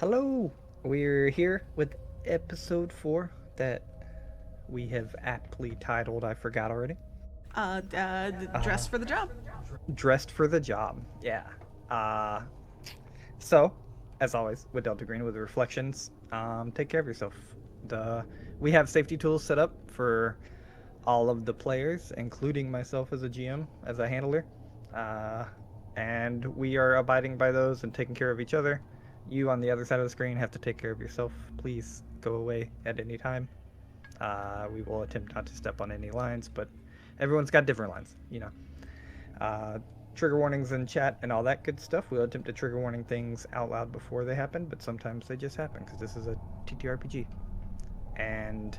Hello! We're here with episode 4 that we have aptly titled, I forgot already. Dress for the job. Dressed for the Job. Yeah. Uh, so, as always, with Delta Green with reflections, take care of yourself. The We have safety tools set up for all of the players, including myself as a GM, as a handler. Uh, and we are abiding by those and taking care of each other. You on the other side of the screen have to take care of yourself. Please go away at any time. We will attempt not to step on any lines, but everyone's got different lines. Uh, Trigger warnings in chat and all that good stuff. We'll attempt to trigger warning things out loud before they happen, but sometimes they just happen because this is a ttrpg. And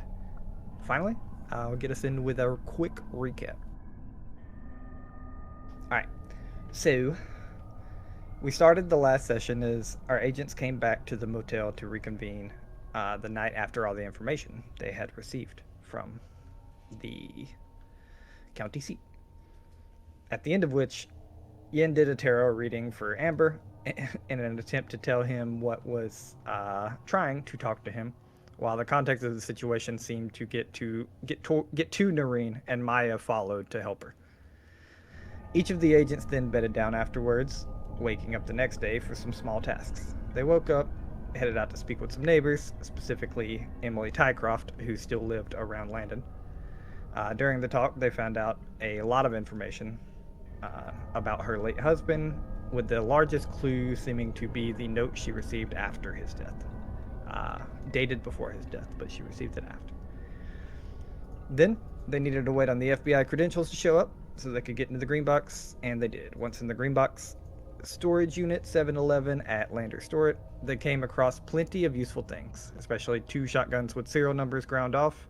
finally, I'll get us in with a quick recap. All right, so we started the last session as our agents came back to the motel to reconvene the night after all the information they had received from the county seat. At the end of which, Yen did a tarot reading for Amber in an attempt to tell him what was trying to talk to him, while the context of the situation seemed to get to Noreen, and Maya followed to help her. Each of the agents then bedded down afterwards, waking up the next day for some small tasks. They woke up, headed out to speak with some neighbors, specifically Emily Tycroft, who still lived around Landon. During the talk, they found out a lot of information about her late husband, with the largest clue seeming to be the note she received after his death. Dated before his death, but she received it after. Then they needed to wait on the FBI credentials to show up so they could get into the green box, and they did. Once in the green box, storage unit 711 at Lander Storage, they came across plenty of useful things, especially 2 shotguns with serial numbers ground off,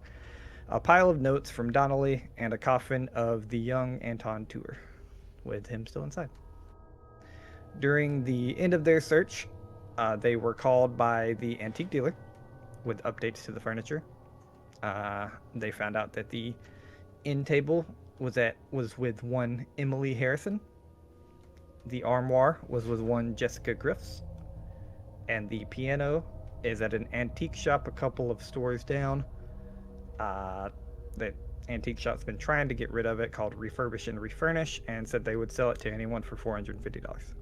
a pile of notes from Donnelly, and a coffin of the young Anton Tour, with him still inside. During the end of their search, they were called by the antique dealer with updates to the furniture. They found out that the end table was with one Emily Harrison. The armoire was with one Jessica Griffiths, and the piano is at an antique shop a couple of stores down. The antique shop's been trying to get rid of it, called Refurbish and Refurnish, and said they would sell it to anyone for $450.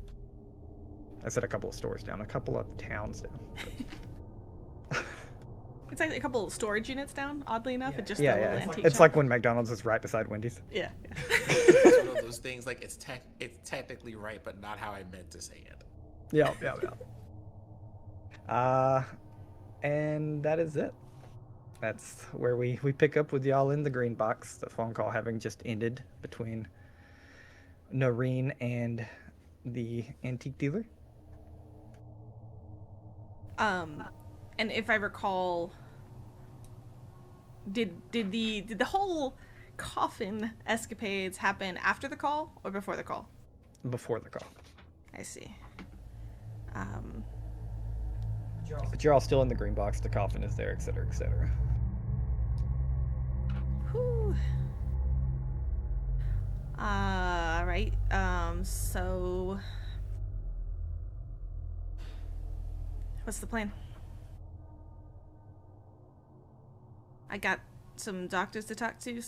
I said a couple of stores down, a couple of towns down. It's like a couple of storage units down, oddly enough. It's just Yeah, a yeah. little It's, antique it's shop. like when McDonald's is right beside Wendy's. Yeah. It's one of those things like it's technically right, but not how I meant to say it. Yeah. And that is it. That's where we pick up with y'all in the green box. The phone call having just ended between Noreen and the antique dealer. And if I recall, did the whole coffin escapades happen after the call or before the call? Before the call. I see. But you're all still in the green box. The coffin is there, etc., etc. Whew. Right. So what's the plan? I got some doctors to talk to,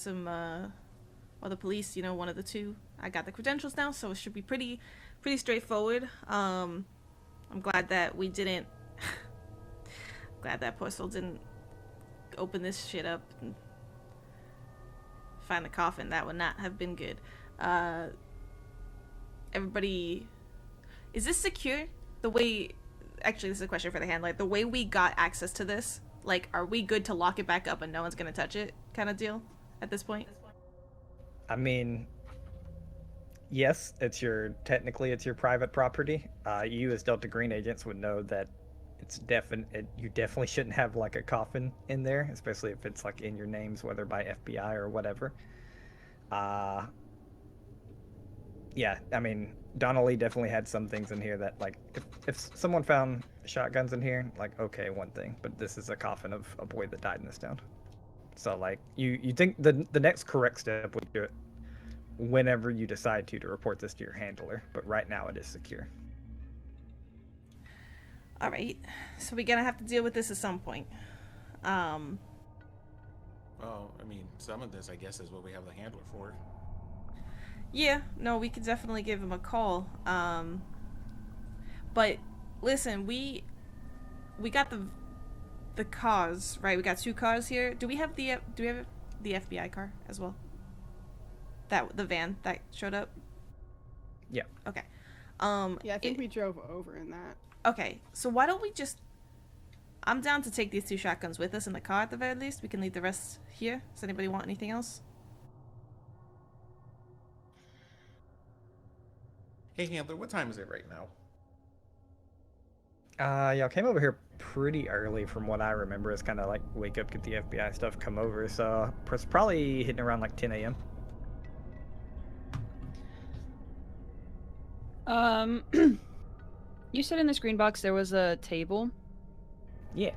or the police, one of the two. I got the credentials now, so it should be pretty straightforward. I'm glad that we didn't, glad that poor soul didn't open this shit up and find the coffin. That would not have been good. Everybody, is this secure? Actually, this is a question for the handler. The way we got access to this, like, are we good to lock it back up and no one's gonna touch it kind of deal at this point? I mean, yes, technically it's your private property. You as Delta Green agents would know that you definitely shouldn't have like a coffin in there, especially if it's like in your names, whether by FBI or whatever. Yeah, I mean, Donnelly definitely had some things in here that, like, if someone found shotguns in here, like, okay, one thing, but this is a coffin of a boy that died in this town. So, like, you think the next correct step would do it whenever you decide to report this to your handler, but right now it is secure. All right, so we're gonna have to deal with this at some point. Well, I mean, some of this, I guess, is what we have the handler for. Yeah, no, we could definitely give him a call. But listen, we got the cars, right? We got 2 cars here. Do we have the FBI car as well? The van that showed up? Yeah. Okay. Yeah, I think we drove over in that. Okay, so why don't we just... I'm down to take these 2 shotguns with us in the car at the very least. We can leave the rest here. Does anybody want anything else? Hey, handler, what time is it right now? Y'all came over here pretty early from what I remember. It's kind of like wake up, get the FBI stuff, come over. So it's probably hitting around like 10 a.m. You said in this green box there was a table, Yeah.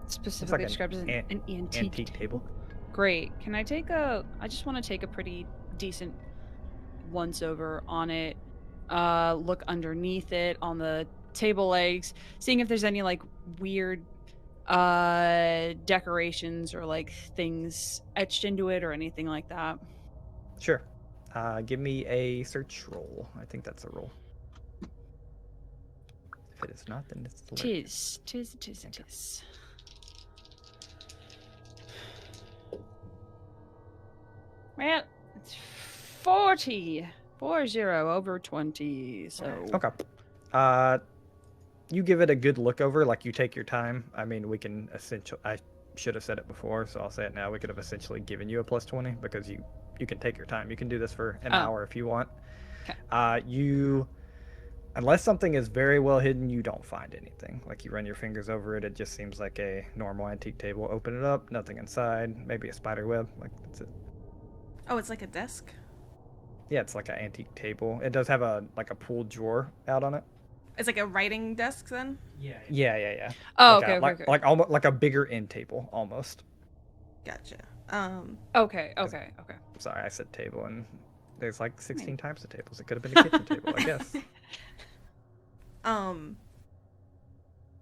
specifically like described as an antique table. Great. Can I take I just want to take a pretty decent once over on it, look underneath it on the table legs, seeing if there's any like weird decorations or like things etched into it or anything like that. Sure. Give me a search roll. I think that's a roll. If it is not, then it's the Tis. Well, it's 40 over 20, so... Okay. You give it a good look over, like you take your time. I mean, we can essentially... I should have said it before, so I'll say it now. We could have essentially given you a plus 20 because you can take your time. You can do this for an hour if you want. Okay. Unless something is very well hidden, you don't find anything. Like you run your fingers over it, it just seems like a normal antique table. Open it up, nothing inside. Maybe a spider web. Like that's it. Oh, it's like a desk? Yeah, it's like an antique table. It does have a pulled drawer out on it. It's like a writing desk then? Yeah. Oh, like okay. Like almost like a bigger end table, almost. Gotcha. Okay. Sorry, I said table, and there's like 16 types of tables. It could have been a kitchen table, I guess.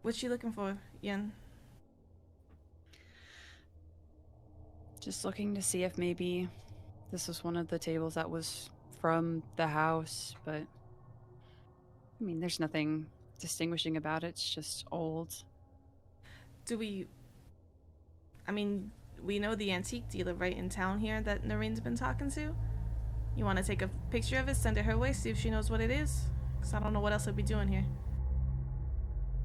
What you looking for, Yen? Just looking to see if maybe this was one of the tables that was from the house, but I mean, there's nothing distinguishing about it. It's just old. We know the antique dealer right in town here that Noreen's been talking to. You want to take a picture of it, send it her way, see if she knows what it is? Because I don't know what else I'd be doing here.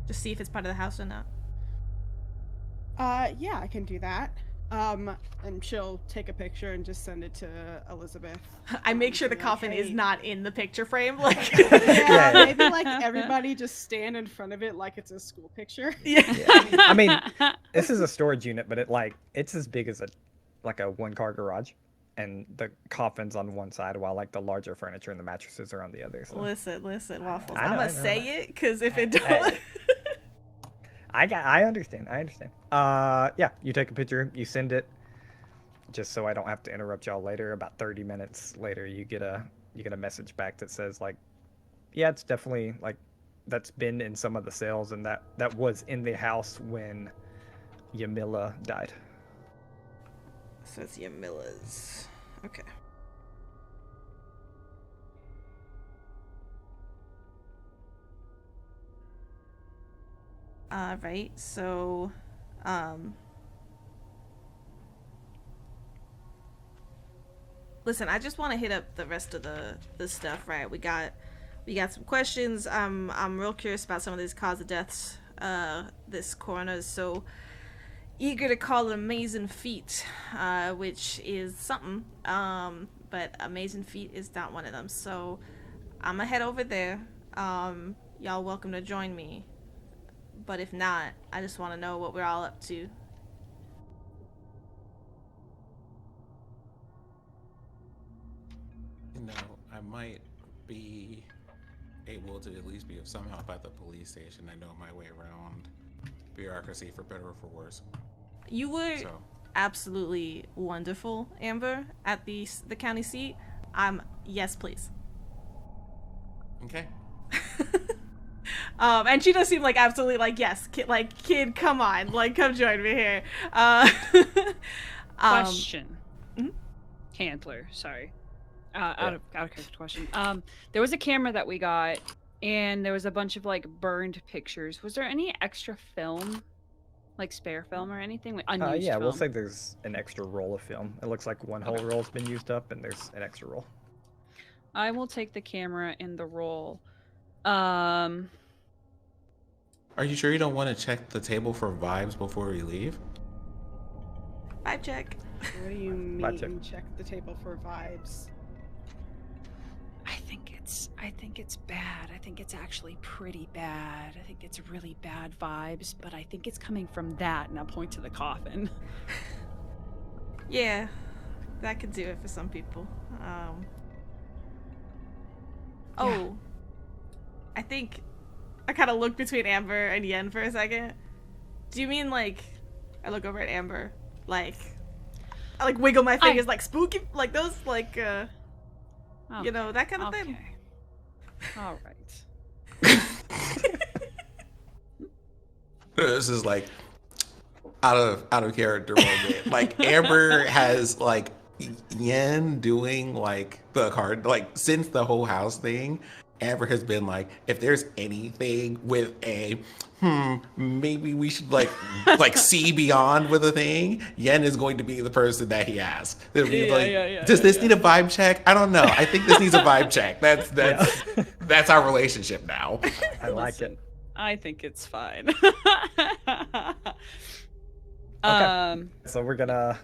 Just see if it's part of the house or not. Yeah, I can do that. And she'll take a picture and just send it to Elizabeth. I make sure the like, coffin hey. is not in the picture frame. Like, yeah, maybe like everybody just stand in front of it like it's a school picture. Yeah. I mean, this is a storage unit, but it's as big as a 1-car garage, and the coffin's on one side while like the larger furniture and the mattresses are on the other. So. Listen, Waffles. I know, I'm gonna say it because if it don't. I understand. Yeah, you take a picture, you send it, just so I don't have to interrupt y'all later. About 30 minutes later, you get a message back that says like, yeah, it's definitely like that's been in some of the sales, and that was in the house when Yamila died. So it's Yamila's. Okay. Right, so, listen, I just want to hit up the rest of the stuff, right? We got some questions. I'm real curious about some of these cause of deaths, this coroner's so eager to call it amazing feat, which is something, but amazing feat is not one of them, so I'm gonna head over there. Y'all welcome to join me. But if not, I just want to know what we're all up to. I might be able to at least be of some help at the police station. I know my way around bureaucracy, for better or for worse. You were absolutely wonderful, Amber, at the county seat. Yes, please. Okay. And she does seem like absolutely like, yes, kid, come on, like, come join me here. Question. Mhm. Handler, sorry. Out of character question. There was a camera that we got, and there was a bunch of like burned pictures. Was there any extra film, like spare film or anything, like unused Yeah, film? we'll say there's an extra roll of film. It looks like one whole roll's been used up, and there's an extra roll. I will take the camera and the roll. Are you sure you don't want to check the table for vibes before we leave? Vibe check. What do you Vibe check. mean? Check the table for vibes. I think it's bad. I think it's actually pretty bad. I think it's really bad vibes, but I think it's coming from that, and I'll point to the coffin. Yeah, that could do it for some people. Oh, I think I kind of look between Amber and Yen for a second. Do you mean like I look over at Amber, like I like wiggle my fingers like spooky, like those, like you know, that kind of thing. All right. This is like out of character moment. Like Amber has like Yen doing like the card, like since the whole house thing. Amber has been like, if there's anything with a maybe we should like see beyond with a thing, Yen is going to be the person that he asks. Does this need a vibe check? I don't know. I think this needs a vibe check. That's our relationship now. I like it. I think it's fine. Okay. So we're gonna.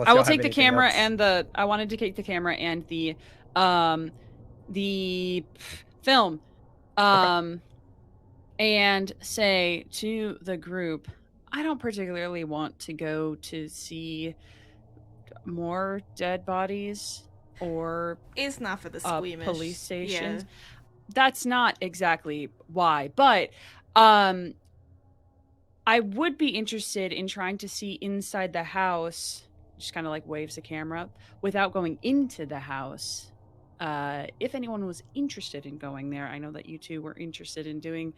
I will take the camera and the. I wanted to take the camera and the film, and say to the group, I don't particularly want to go to see more dead bodies or It's not for the squeamish. Police stations. Yeah. That's not exactly why, but I would be interested in trying to see inside the house. Just kind of like waves the camera without going into the house. If anyone was interested in going there, I know that you two were interested in doing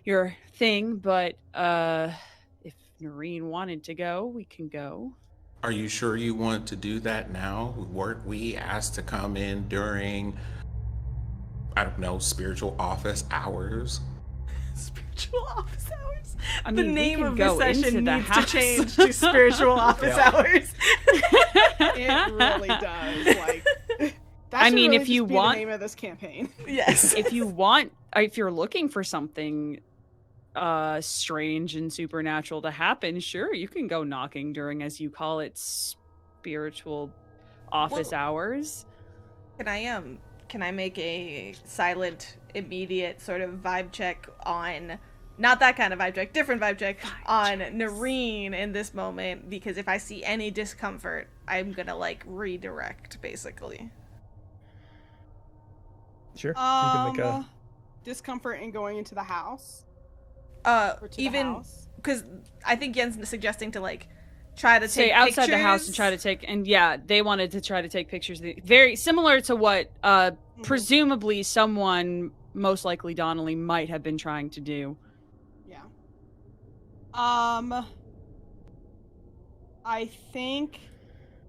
your thing, but if Noreen wanted to go, we can go. Are you sure you want to do that now? Weren't we asked to come in during, I don't know, spiritual office hours? Spiritual office hours? I mean, the name of the session needs to change to spiritual office hours. It really does. Like, that I mean, really if you just be want the name of this campaign. Yes. if you're looking for something strange and supernatural to happen, sure, you can go knocking during, as you call it, spiritual office hours. Can I make a silent, immediate sort of vibe check on, not that kind of vibe check, different vibe check on Noreen in this moment? Because if I see any discomfort, I'm gonna like redirect, basically. Sure. You can make a. Discomfort in going into the house. Even because I think Yen's suggesting to like try to stay take outside pictures. the house and try to take, and yeah, they wanted to try to take pictures. Very similar to what presumably someone, most likely Donnelly, might have been trying to do. Yeah. I think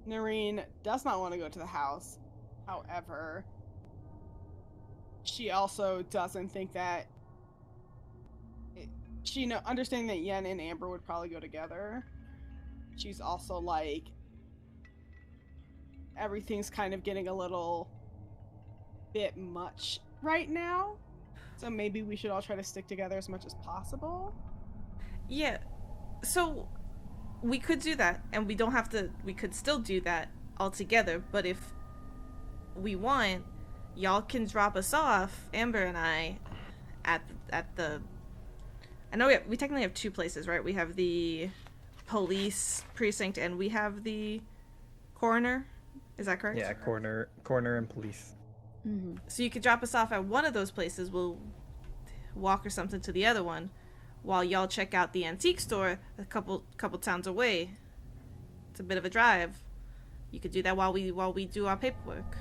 Noreen does not want to go to the house. However, she also doesn't think that understanding that Yen and Amber would probably go together. She's also like, everything's kind of getting a little bit much right now, so maybe we should all try to stick together as much as possible. Yeah, so we could do that, and we don't have to. We could still do that all together. But if we want, y'all can drop us off, Amber and I, at the. I know we technically have two places, right? We have the police precinct, and we have the coroner. Is that correct? Yeah, coroner and police. Mm-hmm. So you could drop us off at one of those places. We'll walk or something to the other one, while y'all check out the antique store a couple towns away. It's a bit of a drive. You could do that while we do our paperwork.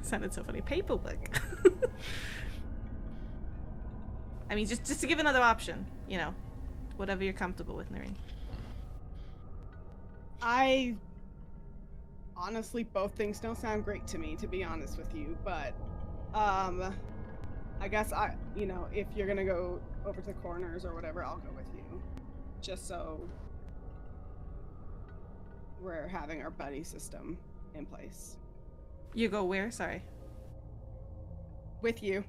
Sounded so funny. Paperwork. I mean, just to give another option, you know, whatever you're comfortable with, Noreen. Honestly, both things don't sound great to me, to be honest with you, but I guess if you're gonna go over to the corners or whatever, I'll go with you, just so we're having our buddy system in place. You go where? Sorry. With you.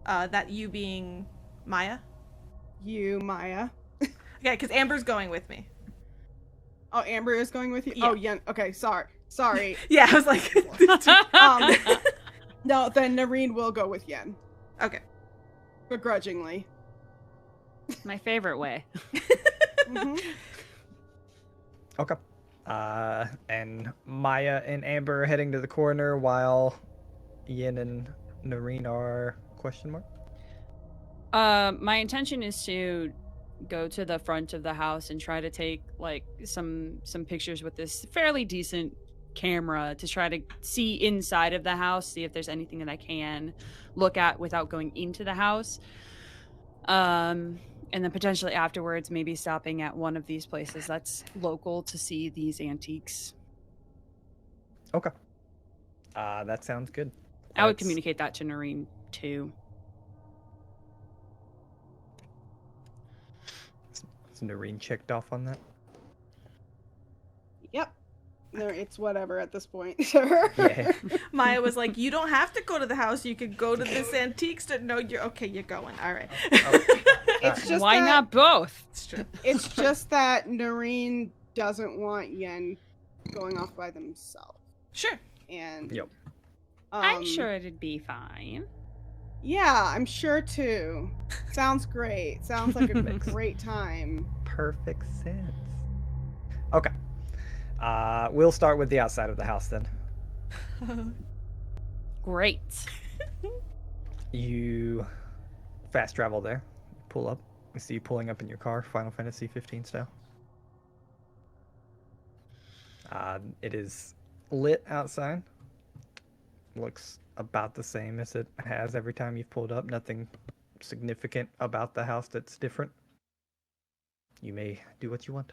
That you being Maya? You, Maya. Okay, because Amber's going with me. Oh, Amber is going with you? Yeah. Oh, yeah. Okay, sorry. Yeah, I was like... No, then Noreen will go with Yen. Okay. Begrudgingly. My favorite way. Mm-hmm. Okay. And Maya and Amber are heading to the corner while Yin and Noreen are question mark? My intention is to go to the front of the house and try to take like some pictures with this fairly decent camera to try to see inside of the house, see if there's anything that I can look at without going into the house. And then potentially afterwards maybe stopping at one of these places that's local to see these antiques. Okay. That sounds good. I would Let's- communicate that to Noreen too. Is Noreen checked off on that? Yep. No, it's whatever at this point. Sure. Yeah. Maya was like, you don't have to go to the house. You could go to this antique store. No, you're going. All right. It's just Why that- not both? It's true. It's just that Noreen doesn't want Yen going off by themselves. Sure. And Yep. I'm sure it'd be fine. Yeah, I'm sure too. Sounds great. Sounds like a great time. Perfect sense. Okay. We'll start with the outside of the house then. Great. You fast travel there. Pull up. We see you pulling up in your car, Final Fantasy 15 style. It is lit outside. Looks about the same as it has every time you've pulled up. Nothing significant about the house that's different. You may do what you want.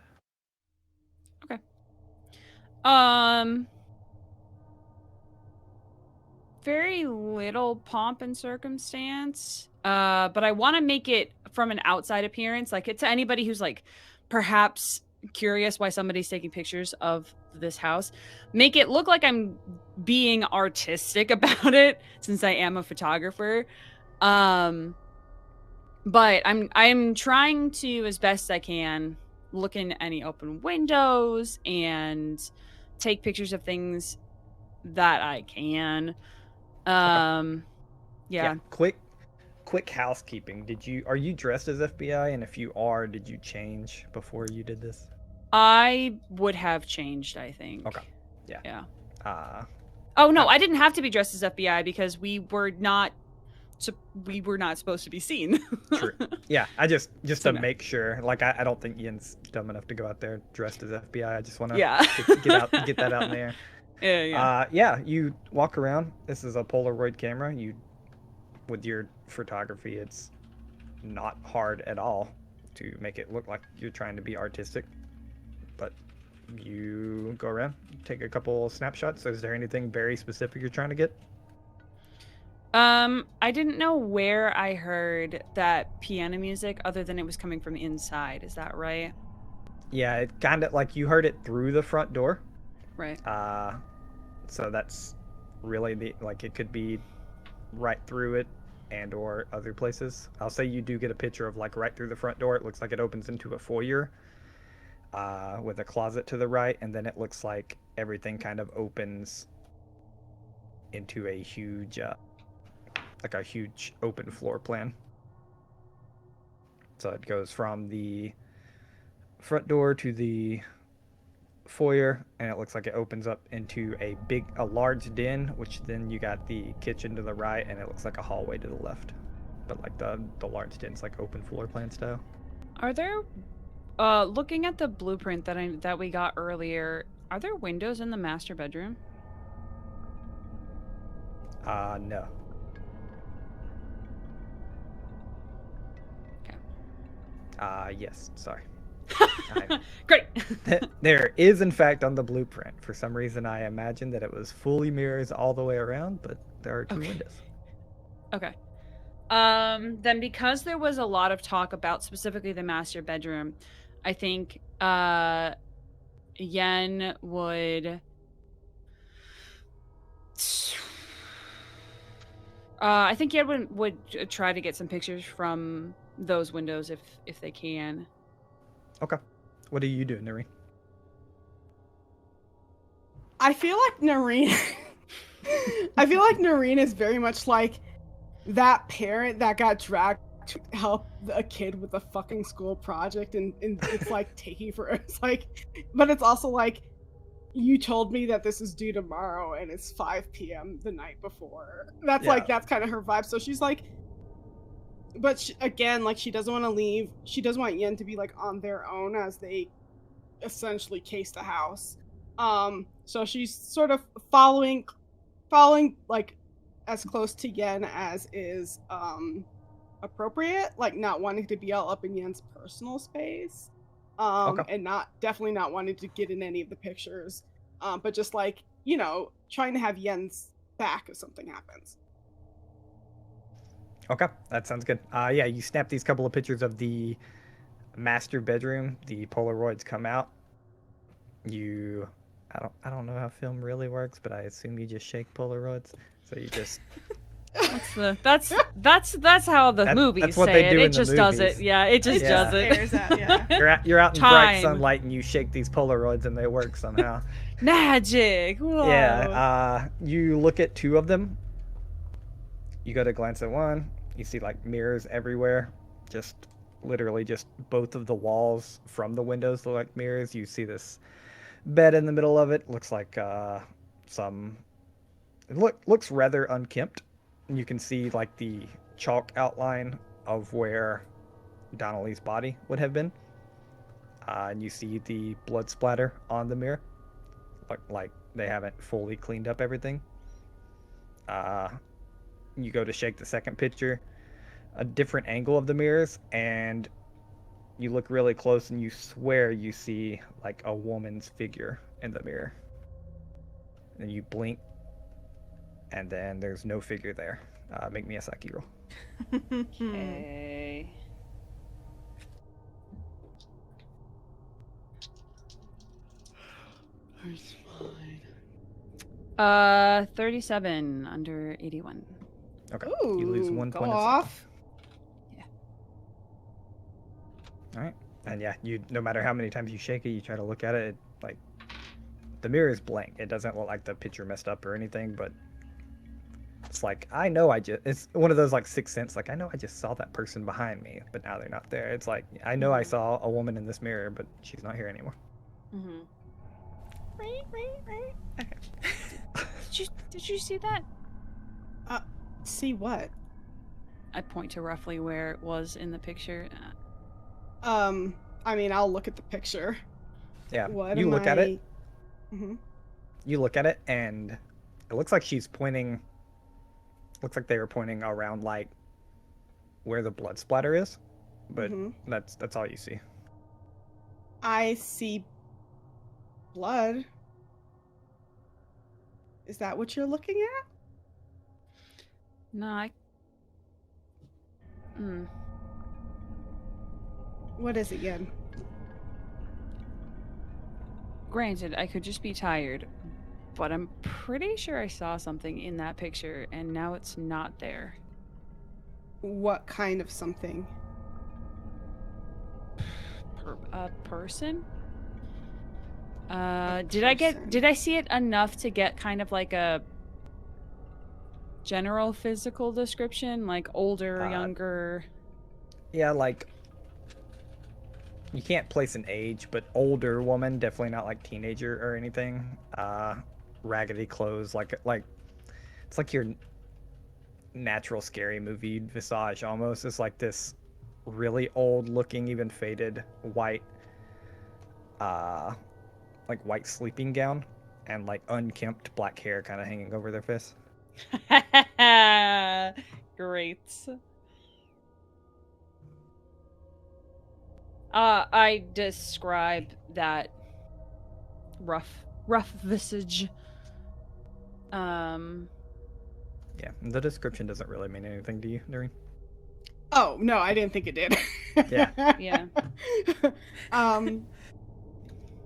Very little pomp and circumstance. But I want to make it from an outside appearance, like to anybody who's like perhaps curious why somebody's taking pictures of this house. Make it look like I'm being artistic about it, since I am a photographer. But I'm trying to, as best I can, look in any open windows and take pictures of things that I can. Yeah. Quick housekeeping. Are you dressed as FBI? And if you are, did you change before you did this? I would have changed, I think. Okay. Yeah. Oh no, I didn't have to be dressed as FBI because we were not supposed to be seen. True. Yeah, I just So to no. make sure. Like I don't think Ian's dumb enough to go out there dressed as FBI. I just want to Yeah. get that out in there. Yeah. You walk around. This is a Polaroid camera. With your photography, it's not hard at all to make it look like you're trying to be artistic. But you go around, take a couple snapshots. Is there anything very specific you're trying to get? I didn't know where I heard that piano music other than it was coming from inside. Is that right? Yeah, it kind of like you heard it through the front door. Right. So that's really it could be right through it and or other places. I'll say you do get a picture of like right through the front door. It looks like it opens into a foyer with a closet to the right, and then it looks like everything kind of opens into a huge open floor plan. So it goes from the front door to the foyer, and it looks like it opens up into a large den, which then you got the kitchen to the right, and it looks like a hallway to the left. But like the large den's like open floor plan style. Are there looking at the blueprint that we got earlier, are there windows in the master bedroom? No. Yes, sorry. Great. There is, in fact, on the blueprint. For some reason, I imagined that it was fully mirrors all the way around, but there are two Okay. windows. Okay. Then because there was a lot of talk about specifically the master bedroom, I think Yen would I think Yen would try to get some pictures from those windows if they can. Okay. What are you doing, Noreen? I feel like Noreen. I feel like Noreen is very much like that parent that got dragged to help a kid with a fucking school project, and it's like taking for it's like, but it's also like, you told me that this is due tomorrow and it's 5 p.m. the night before. That's Yeah. like, that's kind of her vibe. So she's like, but again, like, she doesn't want to leave. She doesn't want Yen to be like on their own as they essentially case the house. So she's sort of following like as close to Yen as is appropriate, like not wanting to be all up in Yen's personal space. Okay. And definitely not wanting to get in any of the pictures. But just like, trying to have Yen's back if something happens. Okay, that sounds good. Yeah, you snap these couple of pictures of the master bedroom. The Polaroids come out. I don't know how film really works, but I assume you just shake Polaroids. So you just That's how the movies that's what say they it. do It in the just does it. movies. Yeah, it just Yeah. does it. Airs out, yeah. you're out in bright Time. sunlight and you shake these Polaroids and they work somehow. Magic. Whoa. Yeah. You look at two of them. You go to glance at one. You see like mirrors everywhere. Just literally just both of the walls from the windows look like mirrors. You see this bed in the middle of it. Looks like looks rather unkempt. You can see like the chalk outline of where Donnelly's body would have been. And you see the blood splatter on the mirror. Like they haven't fully cleaned up everything. You go to shake the second picture, a different angle of the mirrors, and you look really close and you swear you see like a woman's figure in the mirror. And you blink, and then there's no figure there. Make me a psyche roll. Okay. It's fine. 37 under 81. Okay. Ooh, You lose 1 go point of off. Yeah. All right. And yeah, no matter how many times you shake it, you try to look at it, like the mirror is blank. It doesn't look like the picture messed up or anything, but it's like it's one of those like sixth sense, like I know I just saw that person behind me, but now they're not there. It's like I know I saw a woman in this mirror, but she's not here anymore. Mm-hmm. Okay. Did you see that? See what? I point to roughly where it was in the picture. I mean, I'll look at the picture. Yeah. What You am look at it. Mhm. You look at it, and it looks like she's pointing. Looks like they were pointing around like where the blood splatter is, but Mhm. that's all you see. I see blood. Is that what you're looking at? No, I. Hmm. What is it, Yen? Granted, I could just be tired, but I'm pretty sure I saw something in that picture, and now it's not there. What kind of something? A person? A Did person. I see it enough to get kind of like a general physical description, like older, younger? Yeah, like you can't place an age, but older woman, definitely not like teenager or anything. Raggedy clothes, like it's like your natural scary movie visage almost. It's like this really old looking, even faded white like white sleeping gown and like unkempt black hair kind of hanging over their face. Great. I describe that rough visage. Yeah, the description doesn't really mean anything to you, Doreen. Oh, no, I didn't think it did. Yeah.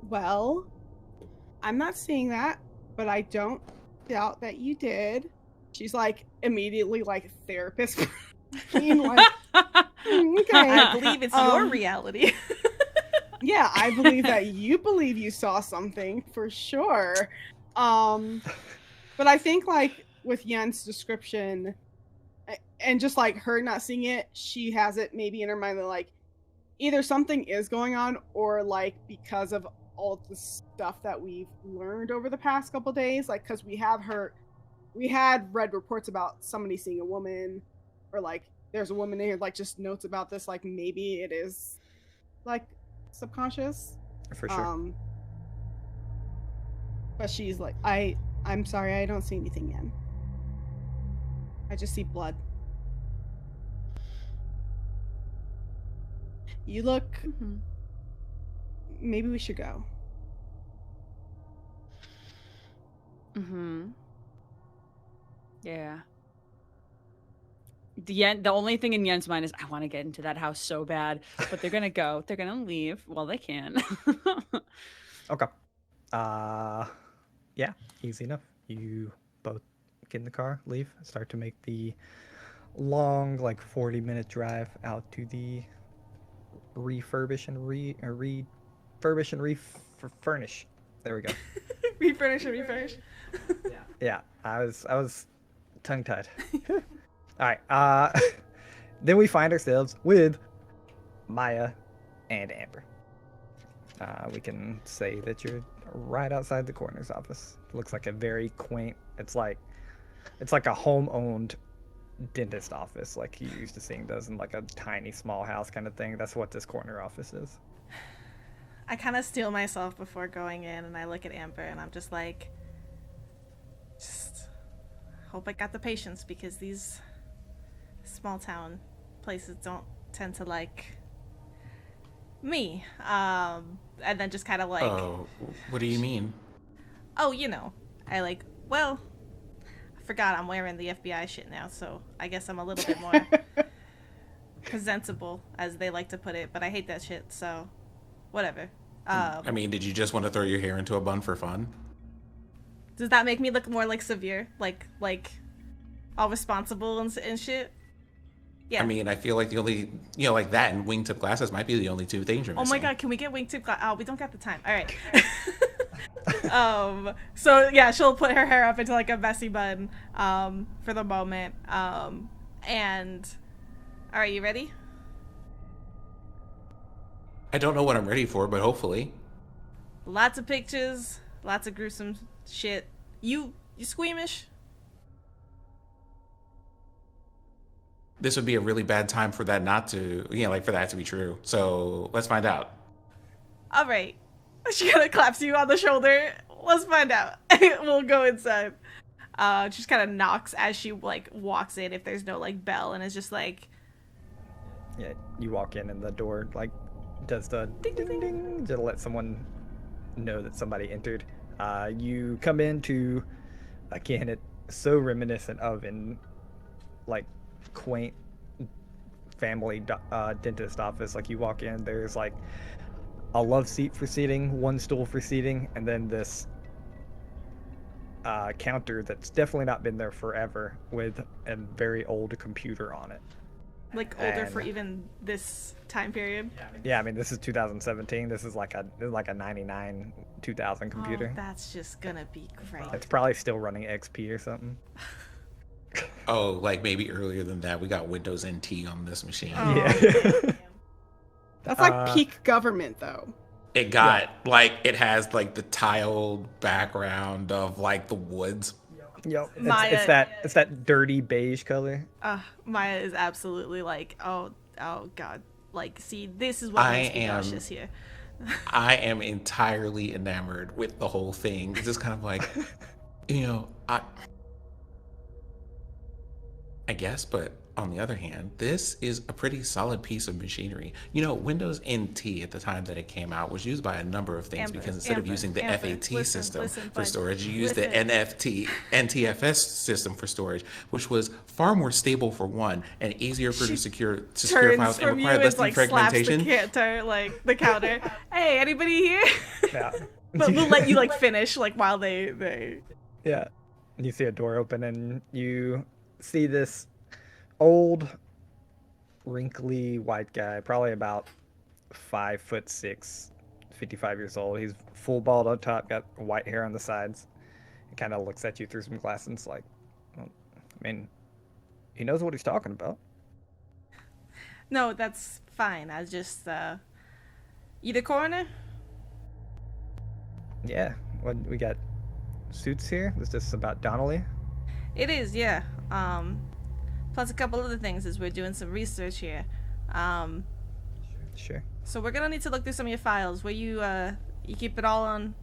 Well, I'm not seeing that, but I don't doubt that you did. She's like immediately like therapist brain, like okay. I believe it's your Um, reality. Yeah, I believe that you believe you saw something for sure. But I think like with Yen's description and just like her not seeing it, she has it maybe in her mind that like either something is going on or like because of all the stuff that we've learned over the past couple days, like because we had read reports about somebody seeing a woman, or like there's a woman in here, like just notes about this, like maybe it is like subconscious. For sure. But she's like, I'm sorry, I don't see anything yet. I just see blood. You look. Mhm. Maybe we should go. Mm-hmm. Yeah. The only thing in Yen's mind is I want to get into that house so bad, but they're gonna go. They're gonna leave while they can. Okay. Yeah, easy enough. You both get in the car, leave, start to make the long, like 40-minute drive out to the refurbish and refurnish. There we go. refurnish. Yeah, I was tongue tied. All right. Then we find ourselves with Maya and Amber. We can say that you're right outside the coroner's office. Looks like a very quaint. It's like a home-owned dentist office, like you used to seeing those in like a tiny small house kind of thing. That's what this coroner office is. I kind of steel myself before going in, and I look at Amber, and I'm just like, just hope I got the patience, because these small town places don't tend to like me. And then just kind of like, Oh, what do you mean? oh, you know, I like, well, I forgot I'm wearing the FBI shit now, so I guess I'm a little bit more presentable, as they like to put it, but I hate that shit, so whatever. I mean, did you just want to throw your hair into a bun for fun? Does that make me look more like severe, like all responsible and shit? Yeah. I mean, I feel like the only, like that and wingtip glasses might be the only two things you're Oh missing. my god, can we get wingtip glasses? Oh, we don't got the time. All right. So yeah, she'll put her hair up into like a messy bun for the moment. And all right, you ready? I don't know what I'm ready for, but hopefully. Lots of pictures, lots of gruesome shit. You squeamish? This would be a really bad time for that not to, for that to be true. So let's find out. All right. She kind of claps you on the shoulder. Let's find out. We'll go inside. She just kind of knocks as she like walks in, if there's no like bell, and it's just like, Yeah, you walk in and the door like does the ding ding ding to let someone know that somebody entered. You come into, again, it's so reminiscent of in like quaint family dentist office. Like you walk in, there's like a love seat for seating, one stool for seating, and then this counter that's definitely not been there forever with a very old computer on it. like older for even this time period. Yeah, I mean this is 2017. This is like a 99 2000 computer. Oh, that's just gonna be great. It's probably still running XP or something. Oh, like maybe earlier than that, we got Windows NT on this machine. Oh. Yeah. That's like peak government, though. It got it has like the tiled background of like the woods. Yep. Maya- It's that dirty beige color. Maya is absolutely like, oh god, like, see, this is what makes me nauseous here. I am entirely enamored with the whole thing. It's just kind of like, I guess, but on the other hand, this is a pretty solid piece of machinery. You know, Windows NT at the time that it came out was used by a number of things because instead of using the FAT system for storage, you used the NTFS system for storage, which was far more stable for one and easier for to secure files and required less defragmentation. The counter. Hey, anybody here? Yeah. But we'll let you like finish like while they. Yeah. You see a door open and you see this old, wrinkly white guy, probably about 5'6", 55 years old. He's full bald on top, got white hair on the sides. He kind of looks at you through some glasses like, well, I mean, he knows what he's talking about. No, that's fine. I just you the coroner? Yeah. What we got? Suits here? Is this about Donnelly? It is, yeah. Plus a couple other things as we're doing some research here. Sure. So we're gonna need to look through some of your files. Where you keep it all on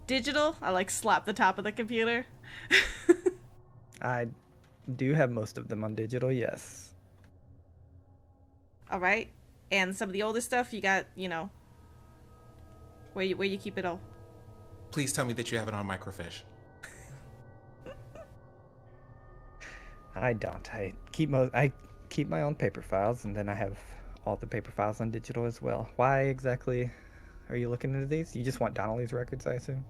digital? I like slap the top of the computer. I do have most of them on digital, yes. All right. And some of the older stuff you got, you know, where you keep it all. Please tell me that you have it on microfiche. I don't. I keep my own paper files, and then I have all the paper files on digital as well. Why exactly are you looking into these? You just want Donnelly's records, I assume?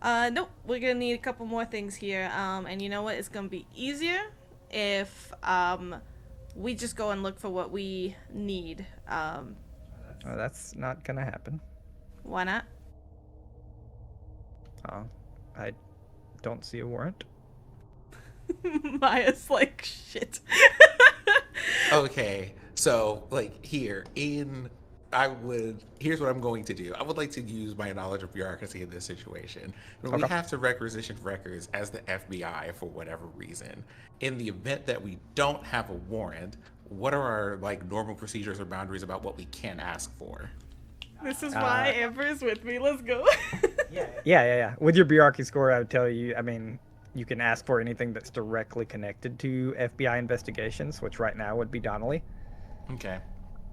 Nope. We're gonna need a couple more things here. And you know what? It's gonna be easier if we just go and look for what we need. Well, that's not gonna happen. Why not? I don't see a warrant. Maya's like, shit. Okay, so like here's what I'm going to do. I would like to use my knowledge of bureaucracy in this situation. We have to requisition records as the FBI for whatever reason. In the event that we don't have a warrant, what are our like normal procedures or boundaries about what we can ask for? This is why Amber is with me. Let's go. Yeah. With your bureaucracy score, I would tell you, I mean, you can ask for anything that's directly connected to FBI investigations, which right now would be Donnelly. Okay.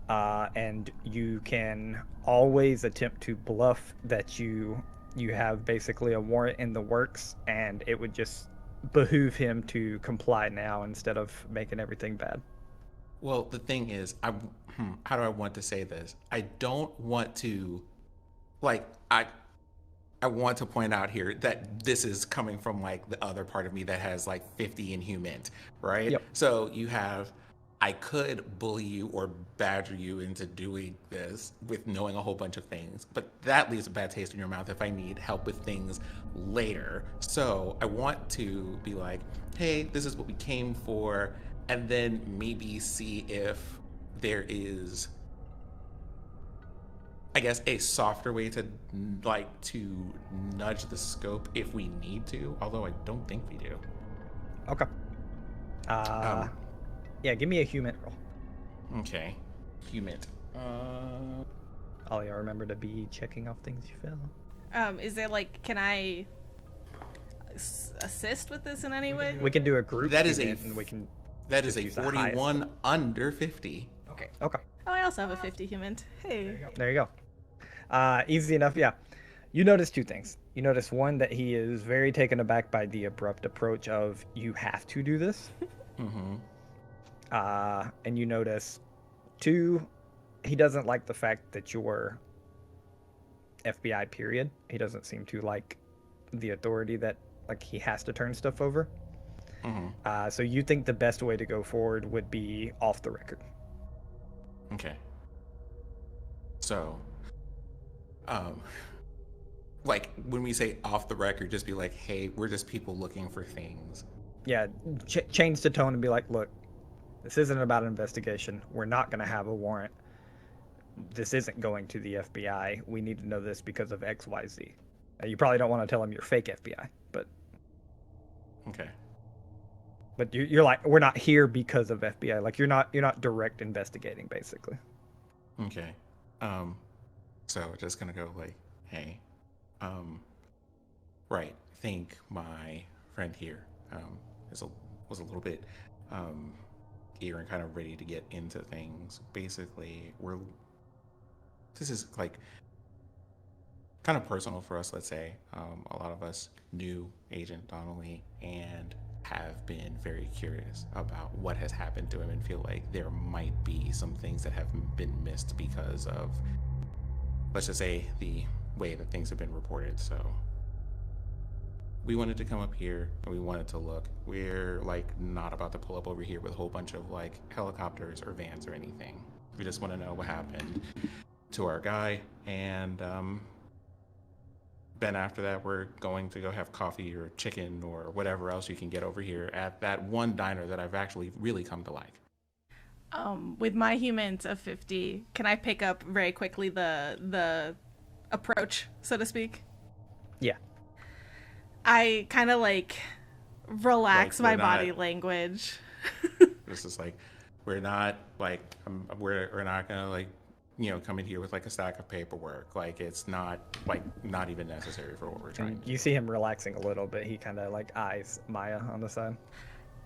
And you can always attempt to bluff that you have basically a warrant in the works, and it would just behoove him to comply now instead of making everything bad. Well, the thing is, how do I want to say this? I don't want to, like, I want to point out here that this is coming from like the other part of me that has like 50 in human, right? Yep. So you have, I could bully you or badger you into doing this with knowing a whole bunch of things, but that leaves a bad taste in your mouth if I need help with things later. So I want to be like, hey, this is what we came for, and then maybe see if there is, I guess, a softer way to nudge the scope if we need to, although I don't think we do. Okay. Yeah, give me a human roll. Okay. Human. Ollie, remember to be checking off things you fail. Is there like, can I assist with this in any way? We can do a group. That is and we can. That is a use the 41 under 50. Okay. Oh, I also have a 50 human. Hey. There you go. Easy enough, yeah. You notice two things. You notice one, that he is very taken aback by the abrupt approach of, you have to do this. Mm-hmm. And you notice, two, he doesn't like the fact that you're FBI, period. He doesn't seem to like the authority that, like, he has to turn stuff over. Mm-hmm. So you think the best way to go forward would be off the record. Okay. So, like, when we say off the record, just be like, hey, we're just people looking for things. Yeah, change the tone and be like, look, this isn't about an investigation. We're not going to have a warrant. This isn't going to the FBI. We need to know this because of X, Y, Z. You probably don't want to tell them you're fake FBI, but Okay. But you're like, we're not here because of FBI. Like, you're not direct investigating, basically. Okay. So just gonna go like, hey, right. I think my friend here was a little bit eager and kind of ready to get into things. Basically, this is like kind of personal for us, let's say. A lot of us knew Agent Donnelly and have been very curious about what has happened to him and feel like there might be some things that have been missed because of, let's just say, the way that things have been reported. So we wanted to come up here and we wanted to look. We're like not about to pull up over here with a whole bunch of like helicopters or vans or anything. We just want to know what happened to our guy, and then after that we're going to go have coffee or chicken or whatever else you can get over here at that one diner that I've actually really come to like. With my humans of 50, can I pick up very quickly the approach, so to speak? Yeah. I kind of like relax Like, my we're body not- language. This is like, we're not like, we're not gonna like, come in here with like a stack of paperwork. Like, it's not like not even necessary for what we're trying And to do. you see him relaxing a little bit. He kind of like eyes Maya on the side.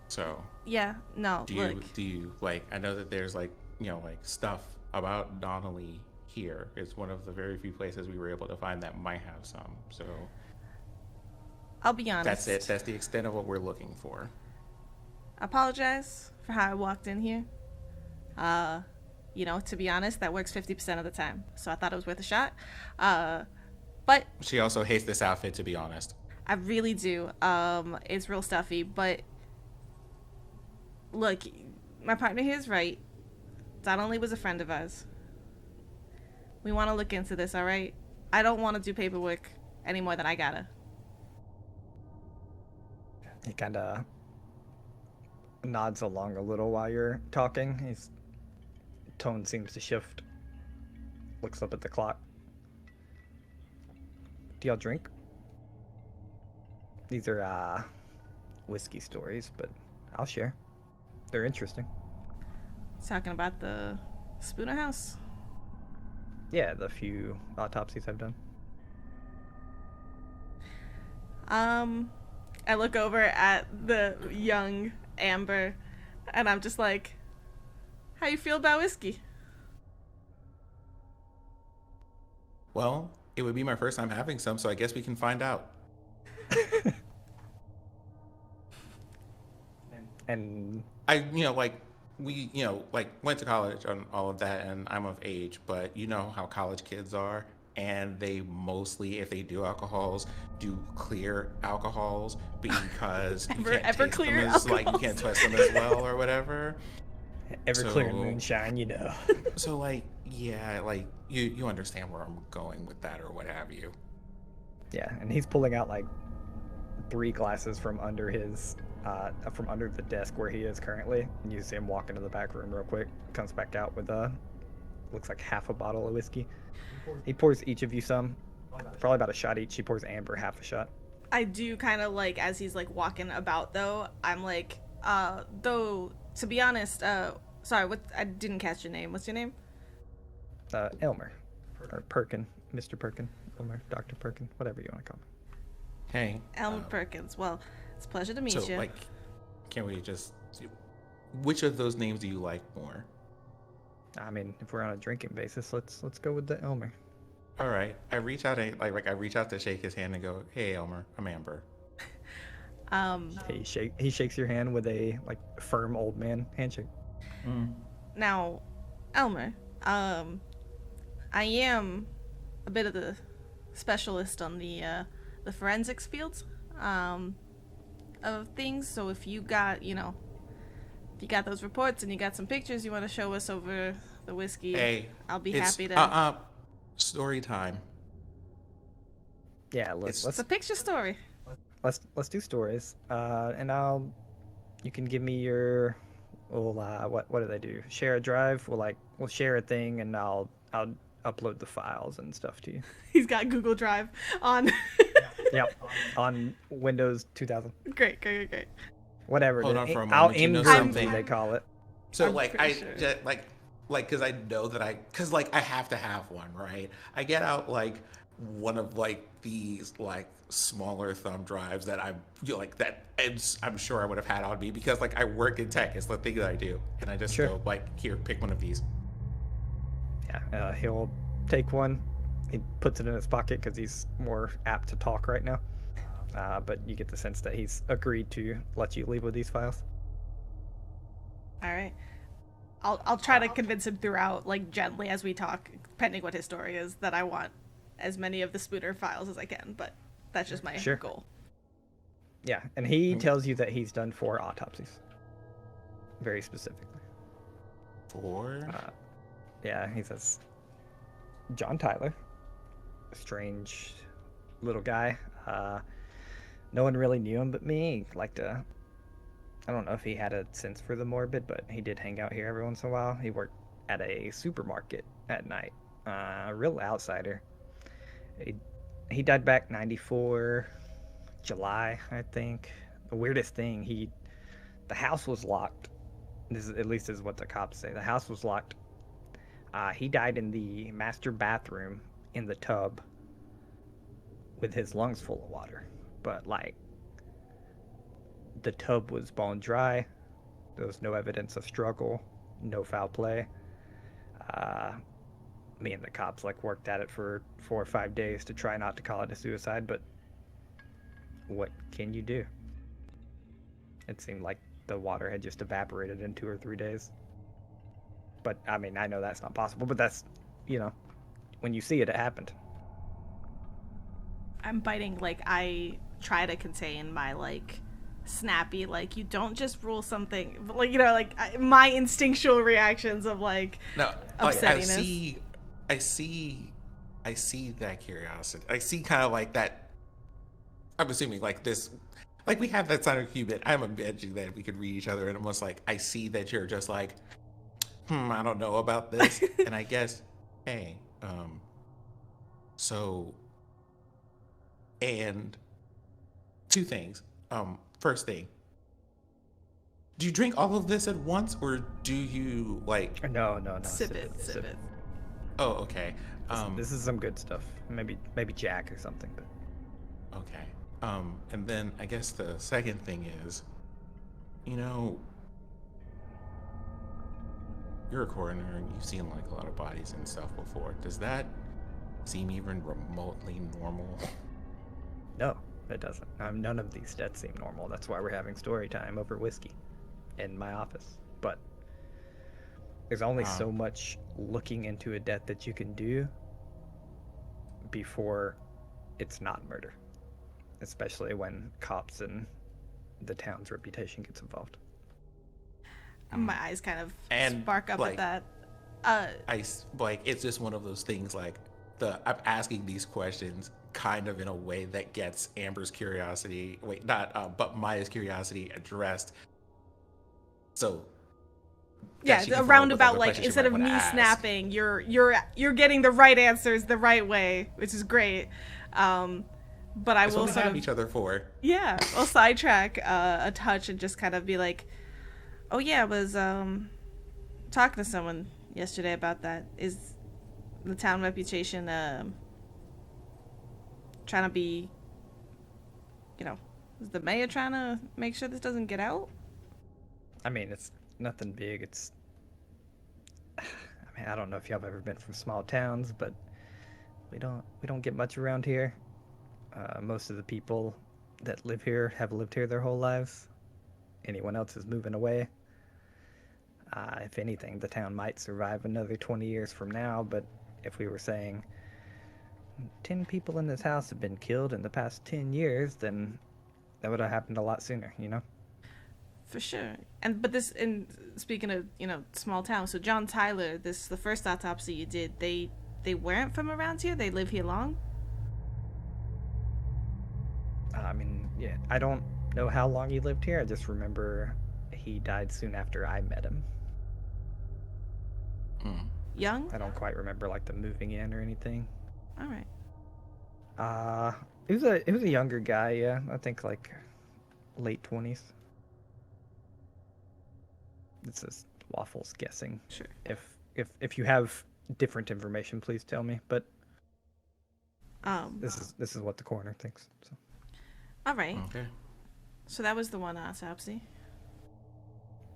So Yeah, no, do look. you like, I know that there's like, like stuff about Donnelly here. It's one of the very few places we were able to find that might have some. So I'll be honest. that's it. That's the extent of what we're looking for. I apologize for how I walked in here. To be honest, that works 50% of the time. So I thought it was worth a shot. But She also hates this outfit, to be honest. I really do. It's real stuffy, but look, my partner here is right. Donnelly was a friend of ours. We want to look into this, all right? I don't want to do paperwork any more than I gotta. He kind of nods along a little while you're talking. His tone seems to shift. Looks up at the clock. Do y'all drink? These are whiskey stories, but I'll share. They're interesting. Talking about the Spooner House. Yeah, the few autopsies I've done. I look over at the young Amber, and I'm just like, how you feel about whiskey? Well, it would be my first time having some, so I guess we can find out. And I, we, went to college and all of that, and I'm of age, but you know how college kids are, and they mostly, if they do alcohols, do clear alcohols because you can't taste them Everclear as, like, you alcohols. can't twist them as well or whatever. Everclear and So- moonshine, you know. So, like, yeah, like, you understand where I'm going with that or what have you. Yeah, and he's pulling out like 3 glasses from under his from under the desk where he is currently. And you see him walk into the back room real quick. Comes back out with looks like half a bottle of whiskey. He pours each of you some, probably about a shot each. He pours Amber half a shot. I do kind of like, as he's like walking about though, I'm like, though, to be honest, sorry, I didn't catch your name. What's your name? Elmer, or Perkin, Mr. Perkin, Elmer, Dr. Perkin, whatever you want to call him. Hey. Elmer Perkins. Well, it's a pleasure to meet So, you. like, can we just... Which of those names do you like more? I mean, if we're on a drinking basis, let's go with the Elmer. All right. I reach out to shake his hand and go, "Hey, Elmer, I'm Amber." He shakes your hand with a like firm old man handshake. Now, Elmer, I am a bit of the specialist on the forensics field of things. So if you got, if you got those reports and you got some pictures you want to show us over the whiskey, Hey, I'll be it's, happy to. Story time. Yeah, let's It's a picture story. let's do stories. And you can give me your, what do they do? Share a drive. We'll share a thing, and I'll upload the files and stuff to you. He's got Google Drive on. Yep, on Windows 2000, Great. whatever. Hold it on is. for a I'll moment. You know something something? they call it. So I'm like pretty sure. because I know that I have to have one, right? I get out like one of like these like smaller thumb drives that I'm like that I'm sure I would have had on me because like I work in tech. It's the thing that I do, and I just Sure. go like, here, pick one of these. Yeah, he'll take one. He puts it in his pocket because he's more apt to talk right now. But you get the sense that he's agreed to let you leave with these files. All right. I'll try to convince him throughout, like gently as we talk, depending what his story is, that I want as many of the Spooner files as I can. But that's just my Sure. goal. Yeah, and he tells you that he's done 4 autopsies. Very specifically. 4? Yeah, he says, John Tyler, a strange little guy. No one really knew him but me. He liked to, I don't know if he had a sense for the morbid, but he did hang out here every once in a while. He worked at a supermarket at night. A real outsider. He died back 94, July, I think. The weirdest thing, the house was locked. This is, at least is what the cops say. The house was locked. He died in the master bathroom in the tub with his lungs full of water. But, like, the tub was bone dry. There was no evidence of struggle, no foul play. Me and the cops, like, worked at it for 4 or 5 days to try not to call it a suicide, but what can you do? It seemed like the water had just evaporated in 2 or 3 days. But, I mean, I know that's not possible, but that's, when you see it, it happened. I'm biting, like, I try to contain my, like, snappy, like, you don't just rule something, but, like, like, my instinctual reactions of, like, No, like upsettiness. I see that curiosity. I see kind of like that. I'm assuming like this, like we have that sign of Cubit. I'm imagining that we could read each other, and almost like I see that you're just like, I don't know about this, and I guess, hey, so, and 2 things. First thing, do you drink all of this at once, or do you like? No. Sip it. Oh, okay. This is some good stuff. Maybe Jack or something, but Okay. And then I guess the second thing is, you're a coroner and you've seen like a lot of bodies and stuff before. Does that seem even remotely normal? no, it doesn't. None of these deaths seem normal. That's why we're having story time over whiskey in my office. But there's only so much looking into a death that you can do before it's not murder, especially when cops and the town's reputation gets involved. My eyes kind of And, spark up like, at that. It's just one of those things like I'm asking these questions kind of in a way that gets Amber's curiosity, but Maya's curiosity addressed. So Yeah, she can a follow up with roundabout, other like, questions she instead might of wanna me ask. snapping, you're getting the right answers the right way, which is great. But I That's will what we sort have of, each other for. yeah, I'll sidetrack a touch and just kind of be like, oh yeah, I was talking to someone yesterday about that. Is the town reputation trying to be, is the mayor trying to make sure this doesn't get out? I mean, it's nothing big. It's, I mean, I don't know if y'all have ever been from small towns, but we don't get much around here. Most of the people that live here have lived here their whole lives. Anyone else is moving away. If anything, the town might survive another 20 years from now, but if we were saying 10 people in this house have been killed in the past 10 years, then that would have happened a lot sooner, For sure. And speaking of, small town, so John Tyler, the first autopsy you did, they weren't from around here? They live here long? I mean, yeah, I don't know how long he lived here. I just remember he died soon after I met him. Young? I don't quite remember like the moving in or anything. All right. He was a younger guy, yeah. I think like late 20s. This is Waffles guessing. Sure. If you have different information, please tell me. But This is what the coroner thinks. So. All right. Okay. So that was the one autopsy.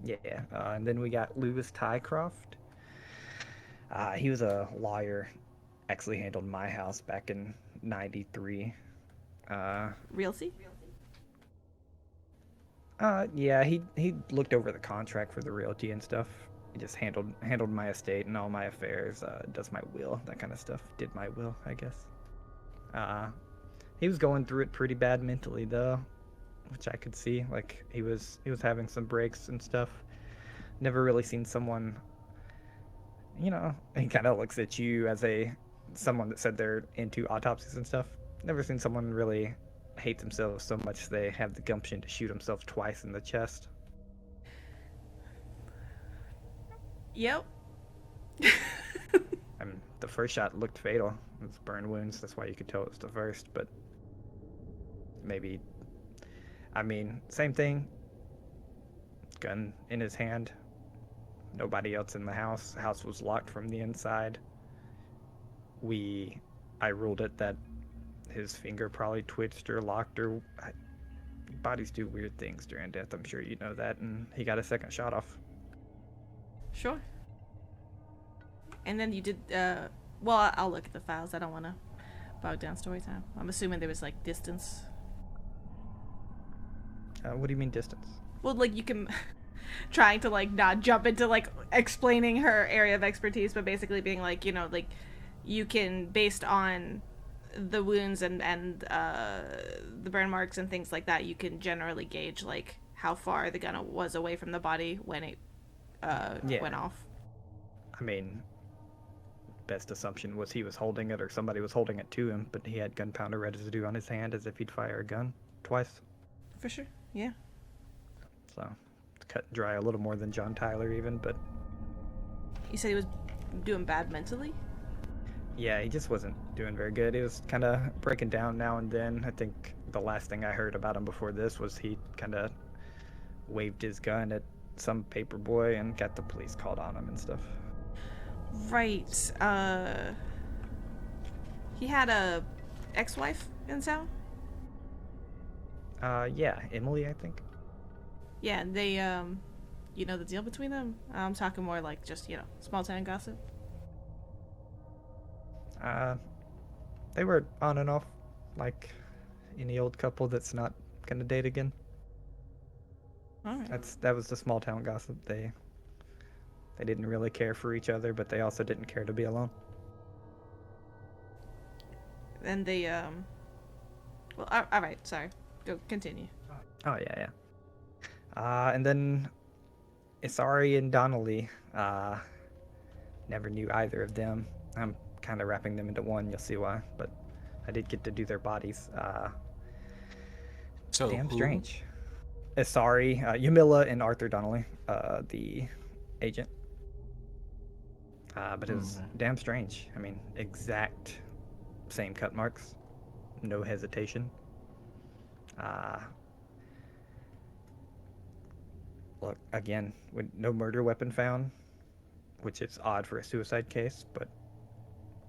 Yeah, and then we got Lewis Tycroft. He was a lawyer, actually handled my house back in '93. Realty? Yeah, he looked over the contract for the realty and stuff. He just handled my estate and all my affairs. Does my will, that kind of stuff. Did my will, I guess. He was going through it pretty bad mentally though, which I could see. Like he was having some breaks and stuff. Never really seen someone. You know, he kind of looks at you as someone that said they're into autopsies and stuff. Never seen someone really hate themselves so much they have the gumption to shoot themselves twice in the chest. Yep. I mean, the first shot looked fatal. It was burn wounds. That's why you could tell it was the first. But maybe, I mean, same thing. Gun in his hand. Nobody else in the house. The house was locked from the inside. I ruled it that his finger probably twitched or locked or... Bodies do weird things during death. I'm sure you know that. And he got a second shot off. Sure. And then you did, well, I'll look at the files. I don't want to bog down story time. I'm assuming there was, like, distance. What do you mean distance? Well, like, you can... trying to, like, not jump into, like, explaining her area of expertise, but basically being like, you know, like, you can, based on the wounds and the burn marks and things like that, you can generally gauge, like, how far the gun was away from the body when it went off. I mean, best assumption was he was holding it or somebody was holding it to him, but he had gunpowder residue on his hand as if he'd fire a gun twice. For sure, yeah. So, it's cut and dry a little more than John Tyler even, but... You said he was doing bad mentally? Yeah, he just wasn't doing very good. He was kind of breaking down now and then. I think the last thing I heard about him before this was he kind of waved his gun at some paper boy and got the police called on him and stuff. Right. He had a ex-wife in town? Yeah, Emily, I think. Yeah, they, you know the deal between them? I'm talking more like just, you know, small town gossip. They were on and off, like any old couple that's not gonna date again. All right. That was the small town gossip. They didn't really care for each other, but they also didn't care to be alone. And they, well, all right, sorry. Go, continue. Oh, yeah. And then Isari and Donnelly, never knew either of them. I'm kind of wrapping them into one, you'll see why, but I did get to do their bodies. So Damn who? strange. Isari, Yamila and Arthur Donnelly, the agent. But it was damn strange. I mean, exact same cut marks, no hesitation. Look, again, with no murder weapon found, which is odd for a suicide case, but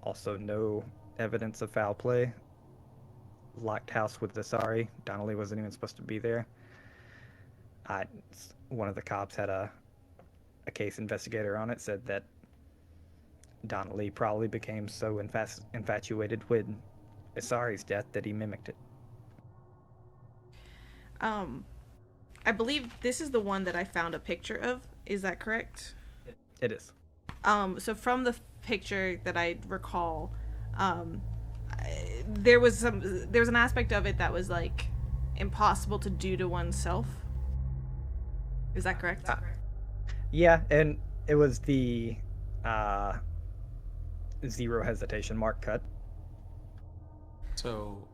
also no evidence of foul play. Locked house with Isari. Donnelly wasn't even supposed to be there. One of the cops had a case investigator on it, said that Donnelly probably became so infatuated with Isari's death that he mimicked it. I believe this is the one that I found a picture of. Is that correct? It is. So from the picture that I recall, there was an aspect of it that was like impossible to do to oneself. Is that correct? Yeah, and it was the zero hesitation mark cut. So,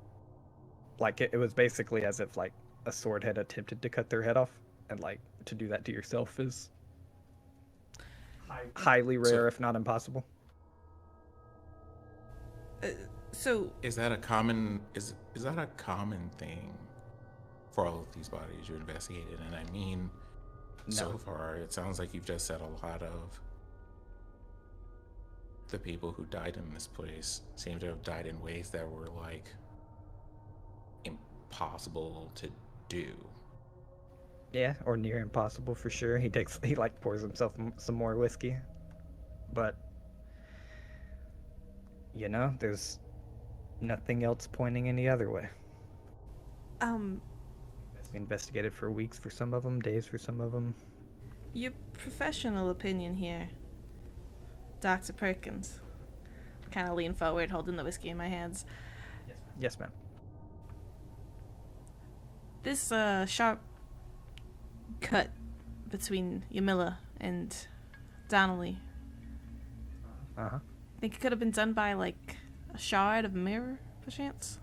Like it was basically as if like a sword had attempted to cut their head off, and like to do that to yourself is highly rare, if not impossible. So is that a common thing for all of these bodies you investigated? And I mean, No. so far it sounds like you've just said a lot of the people who died in this place seem to have died in ways that were like impossible to do. Yeah, or near impossible for sure. He like pours himself some more whiskey, but there's nothing else pointing any other way. We investigated for weeks for some of them, days for some of them. Your professional opinion here, Dr. Perkins. Kind of lean forward, holding the whiskey in my hands. Yes, ma'am. This sharp cut between Yamila and Donnelly, Uh-huh. think it could have been done by like a shard of mirror, perchance?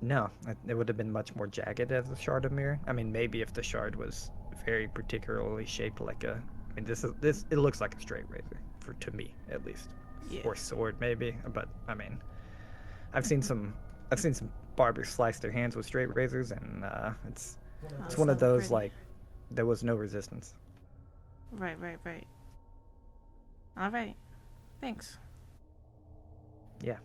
No. It would have been much more jagged as a shard of mirror. I mean, maybe if the shard was very particularly shaped like a... I mean, it looks like a straight razor, to me, at least. Yeah. Or sword, maybe. But, I mean, I've seen some barbers slice their hands with straight razors, and it's one of those, pretty. like, there was no resistance. Right. All right. Thanks. Yeah.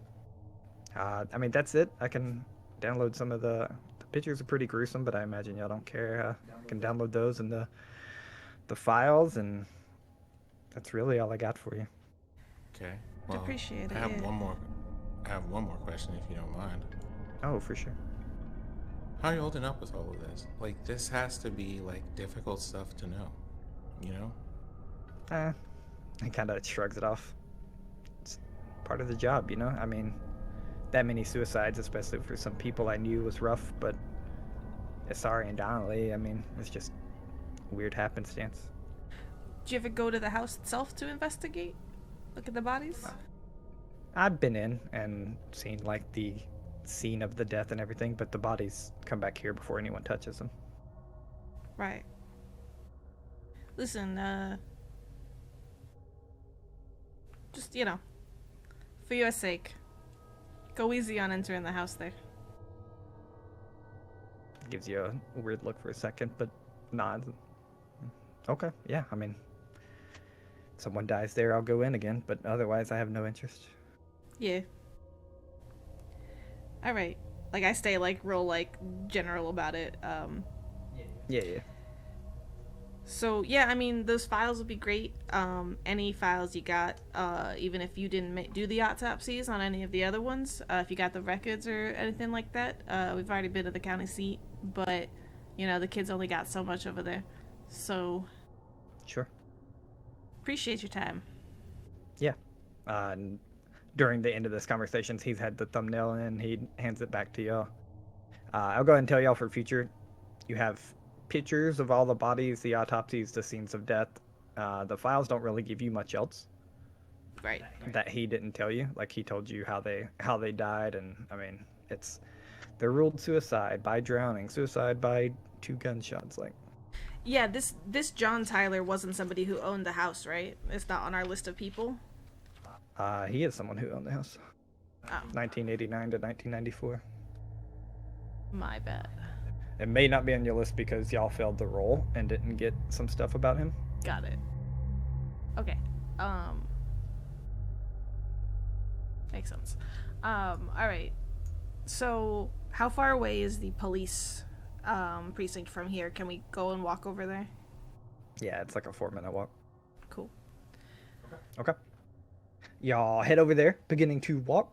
I mean, that's it. I can download some of the pictures are pretty gruesome, but I imagine y'all don't care. I can download those and the files, and that's really all I got for you. Okay. Well, Appreciate it. I have yeah. one more question, if you don't mind. Oh, for sure. How are you holding up with all of this? Like, this has to be like difficult stuff to know, you know? He kind of shrugs it off. It's part of the job, I mean, that many suicides, especially for some people I knew, was rough, but Asari and Donnelly, I mean, it's just weird happenstance. Did you ever go to the house itself to investigate? Look at the bodies? I've been in and seen, like, the scene of the death and everything, but the bodies come back here before anyone touches them. Right. Listen, just, for your sake, go easy on entering the house there. Gives you a weird look for a second, but nods. Okay, yeah, I mean, someone dies there, I'll go in again, but otherwise I have no interest. Yeah. Alright. Like, I stay, like, real, like, general about it. Yeah. So, yeah, I mean, those files would be great. Any files you got, even if you didn't do the autopsies on any of the other ones, if you got the records or anything like that, we've already been to the county seat, but, the kids only got so much over there. So... Sure. Appreciate your time. Yeah. And during the end of this conversation, he's had the thumbnail and he hands it back to y'all. I'll go ahead and tell y'all for future, you have pictures of all the bodies, the autopsies, the scenes of death. The files don't really give you much else. Right. That he didn't tell you. Like, he told you how they died, and I mean, they're ruled suicide by drowning, suicide by 2 gunshots. Like, yeah, this John Tyler wasn't somebody who owned the house, right? It's not on our list of people. he is someone who owned the house. Oh, 1989 to 1994. my bad. It may not be on your list because y'all failed the roll and didn't get some stuff about him. Got it. Okay. Makes sense. All right. So, how far away is the police precinct from here? Can we go and walk over there? Yeah, it's like a 4-minute walk. Cool. Okay. Y'all head over there, beginning to walk.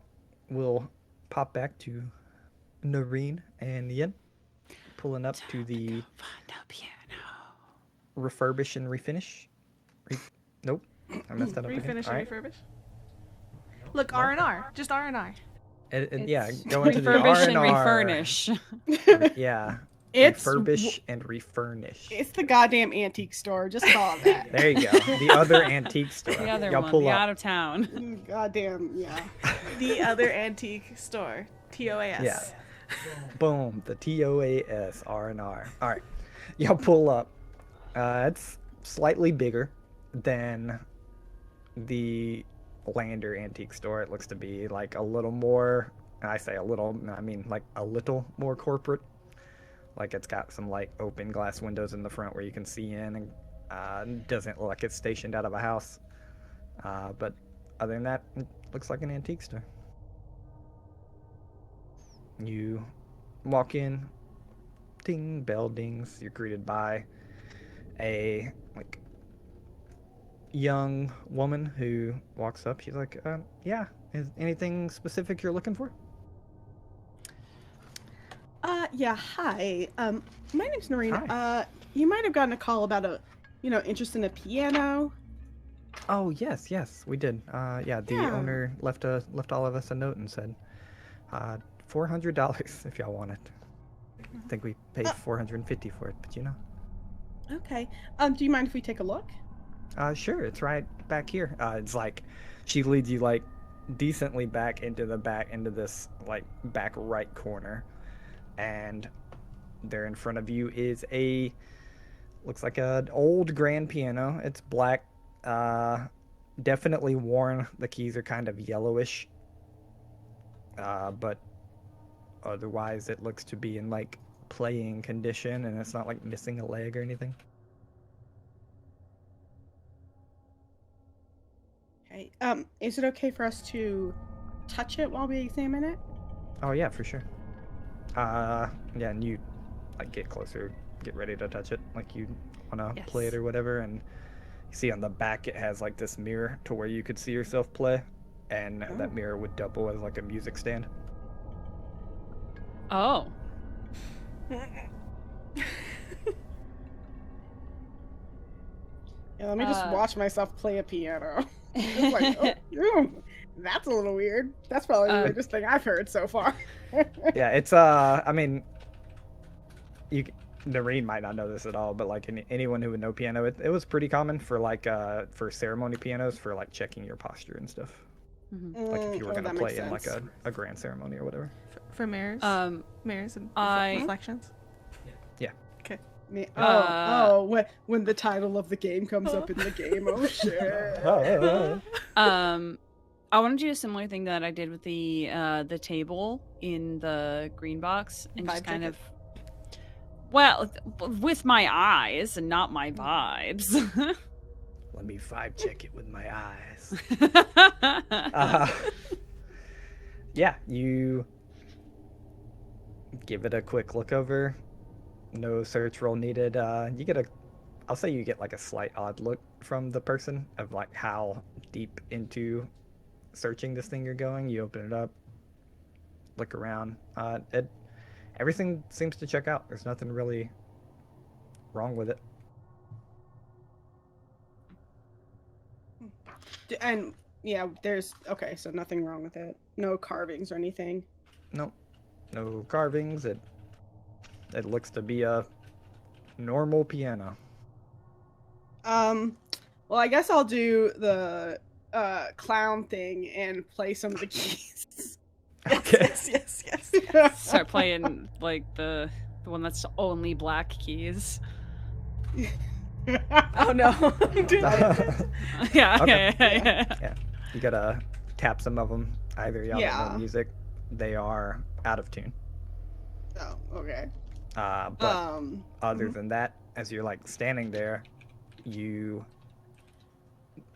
We'll pop back to Noreen and Yin, pulling up to the refurbish and refinish. Nope, I messed that up again. Refinish All and right. refurbish. Look, R&R. Just R&R. Yeah, go into the Refurbish and R&R. refurnish. Yeah, It's refurbish and refurnish. It's the goddamn antique store. Just call it that. There you go. The other antique store. The other Y'all one, pull the up. out of town. Goddamn, yeah. The other antique store. TOAS. Yeah. Boom. The TOAS R&R. All right. Y'all pull up. It's slightly bigger than the Lander antique store. It looks to be like a little more, I say a little, I mean like a little more corporate. Like, it's got some like open glass windows in the front where you can see in, and doesn't look like it's stationed out of a house. But other than that, it looks like an antique store. You walk in, ding, bell dings. You're greeted by a like young woman who walks up. She's like, "Yeah, is anything specific you're looking for?" Yeah, hi. My name's Noreen. Hi. You might have gotten a call about interest in a piano. Oh yes, we did. Yeah, the Yeah. owner left all of us a note and said, $400 if y'all want it. I think we paid $450 for it, but Okay. Do you mind if we take a look? Sure, it's right back here. It's like she leads you like decently back into this like back right corner, and there in front of you is looks like an old grand piano. It's black, definitely worn. The keys are kind of yellowish, but otherwise it looks to be in like playing condition, and it's not like missing a leg or anything. Okay. Is it okay for us to touch it while we examine it? Oh yeah, for sure. Yeah, and you like get closer, get ready to touch it, like you wanna play it or whatever, and you see on the back it has like this mirror to where you could see yourself play, and that mirror would double as like a music stand. Oh. Yeah, let me just watch myself play a piano. It's like, that's a little weird. That's probably the weirdest thing I've heard so far. Yeah, it's I mean, Noreen might not know this at all, but like anyone who would know piano, it was pretty common for like for ceremony pianos for like checking your posture and stuff. Mm-hmm. Like if you were gonna play in like a grand ceremony or whatever. For mirrors? Mirrors and reflections? Yeah. Okay. When the title of the game comes up in the game, oh shit. I want to do a similar thing that I did with the table in the green box and just kind of, well, with my eyes and not my vibes. Let me vibe check it with my eyes. Yeah, you give it a quick look over. No search roll needed. You get I'll say you get like a slight odd look from the person of like how deep into searching this thing you're going. You open it up, look around. Everything seems to check out. There's nothing really wrong with it. And yeah, so nothing wrong with it. No carvings or anything. Nope. No carvings. It looks to be a normal piano. Well, I guess I'll do the clown thing and play some of the keys. Okay. Yes. Start playing like the one that's only black keys. Oh no. Yeah, Okay. yeah. You gotta tap some of them. Either y'all don't know music, they are out of tune. Oh, okay. But other than that, as you're like standing there, you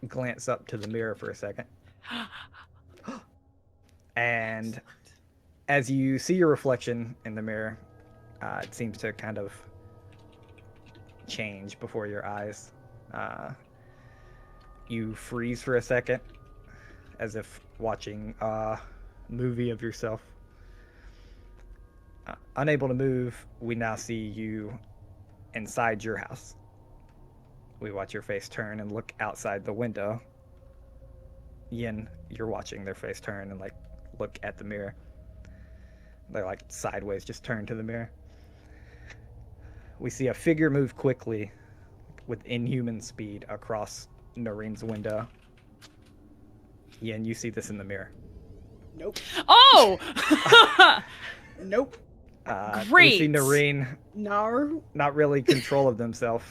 glance up to the mirror for a second. And as you see your reflection in the mirror, it seems to kind of change before your eyes. You freeze for a second, as if watching a movie of yourself. Unable to move, we now see you inside your house. We watch your face turn and look outside the window. Yin, you're watching their face turn and like look at the mirror. They're like sideways, just turn to the mirror. We see a figure move quickly with inhuman speed across Noreen's window. Yin, you see this in the mirror. Nope. Oh! Nope. Great. We see Noreen No. not really control of themselves.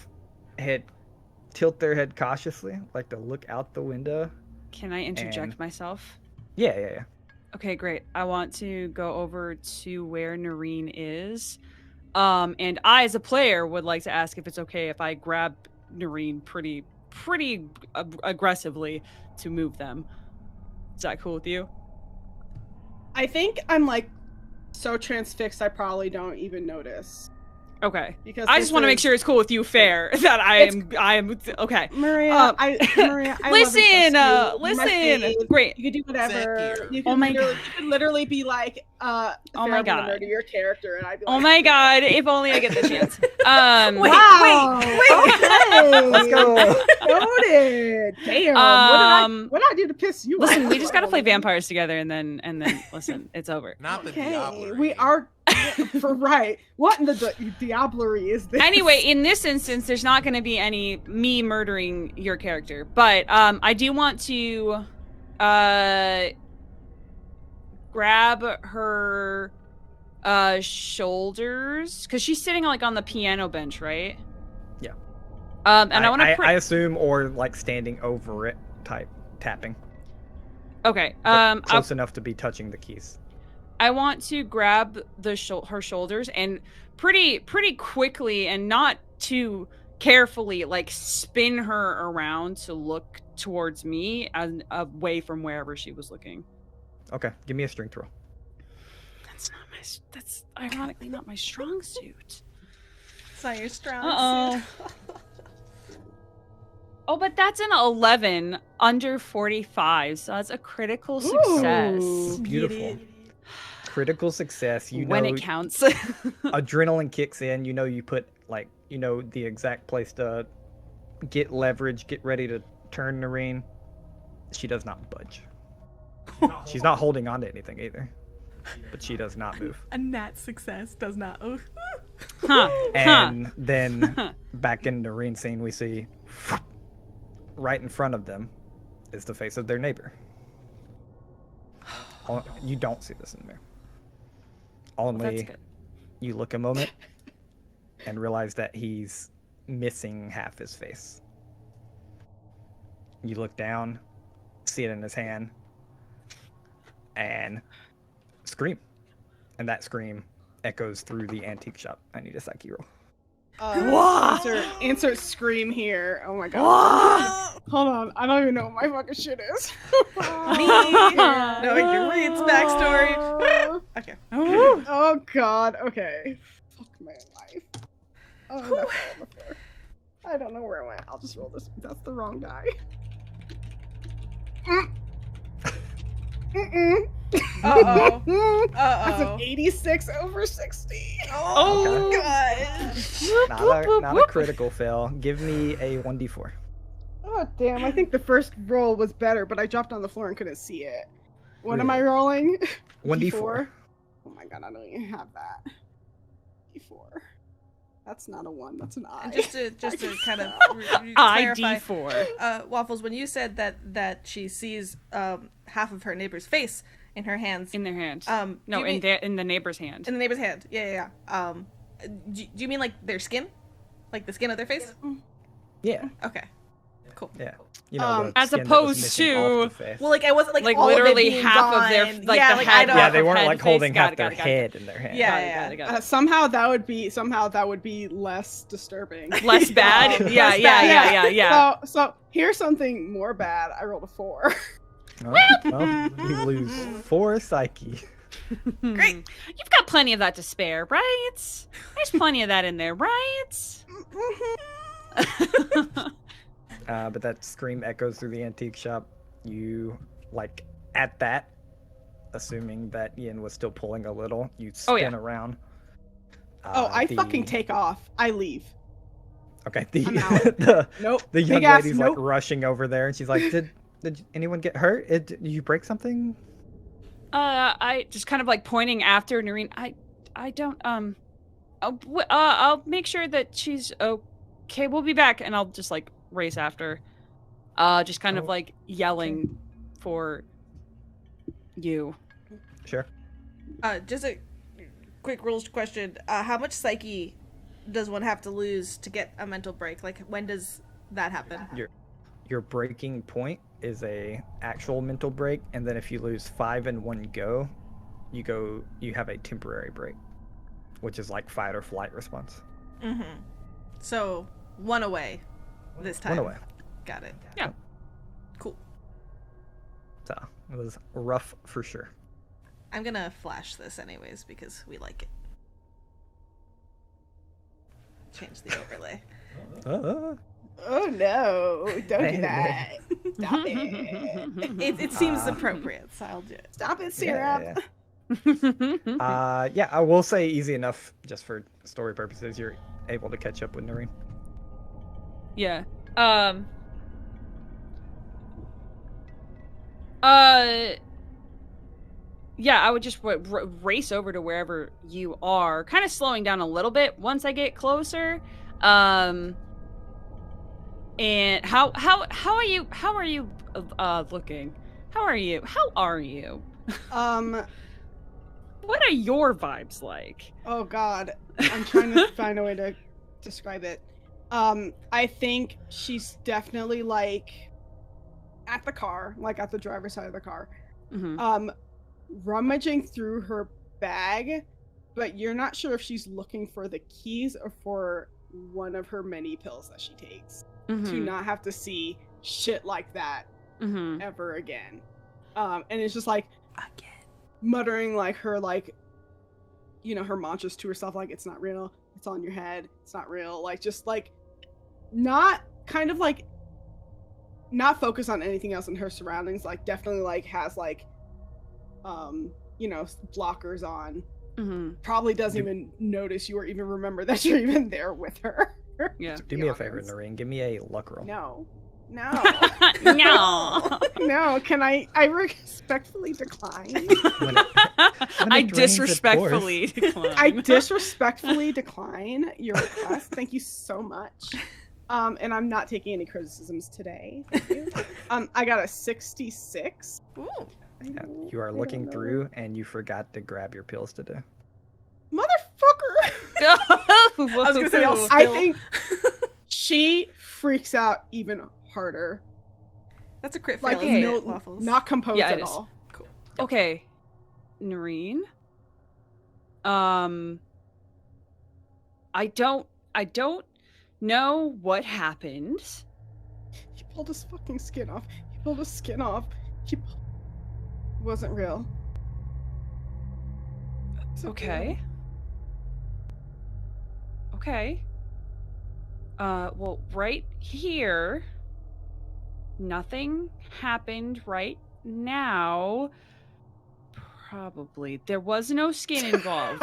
Tilt their head cautiously, like to look out the window. Can I interject myself? Yeah. Okay, great. I want to go over to where Noreen is. And I, as a player, would like to ask if it's okay if I grab Noreen pretty pretty aggressively to move them. Is that cool with you? I think I'm like so transfixed I probably don't even notice. Okay. Because I just want to make sure it's cool with you, fair. That I am okay. Maria, Maria, I love and trust you. Listen. Great. You could do whatever. You Oh could my literally, God. you could literally be like, Oh Fair, my I'm gonna God. murder your character, and I'd be like, Oh my God! If only I get the chance. wow. Okay. Let's go. Noted. Damn. What did I do to piss you off? Listen, we just gotta play vampires together, and then listen, it's over. Not the Okay, Diablo. we are for right. What in the diablerie is this? Anyway, in this instance, there's not going to be any me murdering your character, but I do want to grab her shoulders because she's sitting like on the piano bench, right? Yeah. And I want to. I assume, or like standing over it, type tapping. Okay. Close enough to be touching the keys. I want to grab her shoulders and pretty quickly and not too carefully, like spin her around to look towards me and away from wherever she was looking. Okay, give me a strength roll. That's ironically not my strong suit. It's not your strong Uh-oh. suit. Oh, but that's an 11 under 45, so that's a critical success. Ooh. Beautiful. Critical success. You when know, it counts. adrenaline kicks in. You know, you put the exact place to get leverage, get ready to turn Noreen. She does not budge. She's not holding on to anything either, but she does not move. A nat success does not. Oh. And then back in the Noreen scene, we see right in front of them is the face of their neighbor. You don't see this in there. Only you look a moment and realize that he's missing half his face. You look down, see it in his hand, and scream. And that scream echoes through the antique shop. I need a psyche roll. Insert scream here. Oh my god. Hold on. I don't even know what my fucking shit is. Me knowing Noreen's backstory. Okay. Oh god. Okay. Fuck my life. Oh, that fell on the floor. I don't know where it went. I'll just roll this. That's the wrong die. Uh-oh. That's an 86 over 60. Oh, Okay. God. Not a critical fail. Give me a 1d4. Oh, damn. I think the first roll was better, but I dropped on the floor and couldn't see it. What am I Really? rolling? 1d4. Oh my god, I don't even have that. D4. That's not a 1, that's an I. And just to kind of clarify, ID4. Waffles, when you said that she sees half of her neighbor's face in her hands, In their hand. no, in the neighbor's hand. in the neighbor's hand. Yeah. Do you mean like their skin, like the skin of their face? Yeah. Okay, cool. Yeah. You know, the as skin that was opposed missing to- off the face. Well, like I wasn't like all literally of it being half gone. of their yeah, the like, head. I don't. yeah, they weren't head, like face, holding got half it, their got it. head in their hand. Yeah. Somehow that would be less disturbing. Less bad? Yeah. So here's something more bad. I rolled a 4. Oh, well, you lose 4 psyche. Great. You've got plenty of that to spare, right? There's plenty of that in there, right? But that scream echoes through the antique shop. You, like, at that, assuming that Ian was still pulling a little, you spin around. I fucking take off. I leave. Okay, I'm out. the Big young ass lady's like rushing over there, and she's like, "Did anyone get hurt? Did you break something?" I just kind of like pointing after Noreen. I don't I'll make sure that she's okay. We'll be back, and I'll just like race after. Just kind of like yelling for you. Sure. Just a quick rules question. How much psyche does one have to lose to get a mental break? Like, when does that happen? Your breaking point is a actual mental break, and then if you lose 5 in one go, you have a temporary break, which is like fight or flight response. Mm-hmm. So 1 away this time. 1 away. Got it. Yeah. Cool. So it was rough for sure. I'm gonna flash this anyways because we like it. Change the overlay. Oh no! Don't do that. Stop it. It seems appropriate, so I'll do it. Stop it, Syrup. Yeah, I will say easy enough just for story purposes. You're able to catch up with Noreen. Yeah. Yeah, I would just race over to wherever you are, kind of slowing down a little bit once I get closer. And how are you looking? How are you? What are your vibes like? Oh god, I'm trying to find a way to describe it. I think she's definitely like at the car, like at the driver's side of the car. Mm-hmm. Rummaging through her bag, but you're not sure if she's looking for the keys or for one of her many pills that she takes to not have to see shit like that ever again. And it's just like again muttering like her like, you know, her mantras to herself, like it's not real, it's on your head, it's not real, like just like not kind of like not focus on anything else in her surroundings, like definitely like has like you know, blockers on. Probably doesn't even notice you or even remember that you're even there with her. Yeah. Do me a favor, Noreen. Give me a luck roll. No. No. No. Can I respectfully decline? I disrespectfully decline. I disrespectfully decline your request. Thank you so much. And I'm not taking any criticisms today. Thank you. I got a 66. Ooh. Yeah, you are looking through and you forgot to grab your pills today. Motherfucker! I was gonna say, I think she freaks out even harder. That's a crit fail, Like, isn't it, no, Waffles? not composed Yeah, it at is. all. Cool. Okay, Noreen. I don't know what happened. He pulled his fucking skin off. He pulled his skin off. It wasn't real. Okay. Okay. Well, right here, nothing happened right now. Probably. There was no skin involved.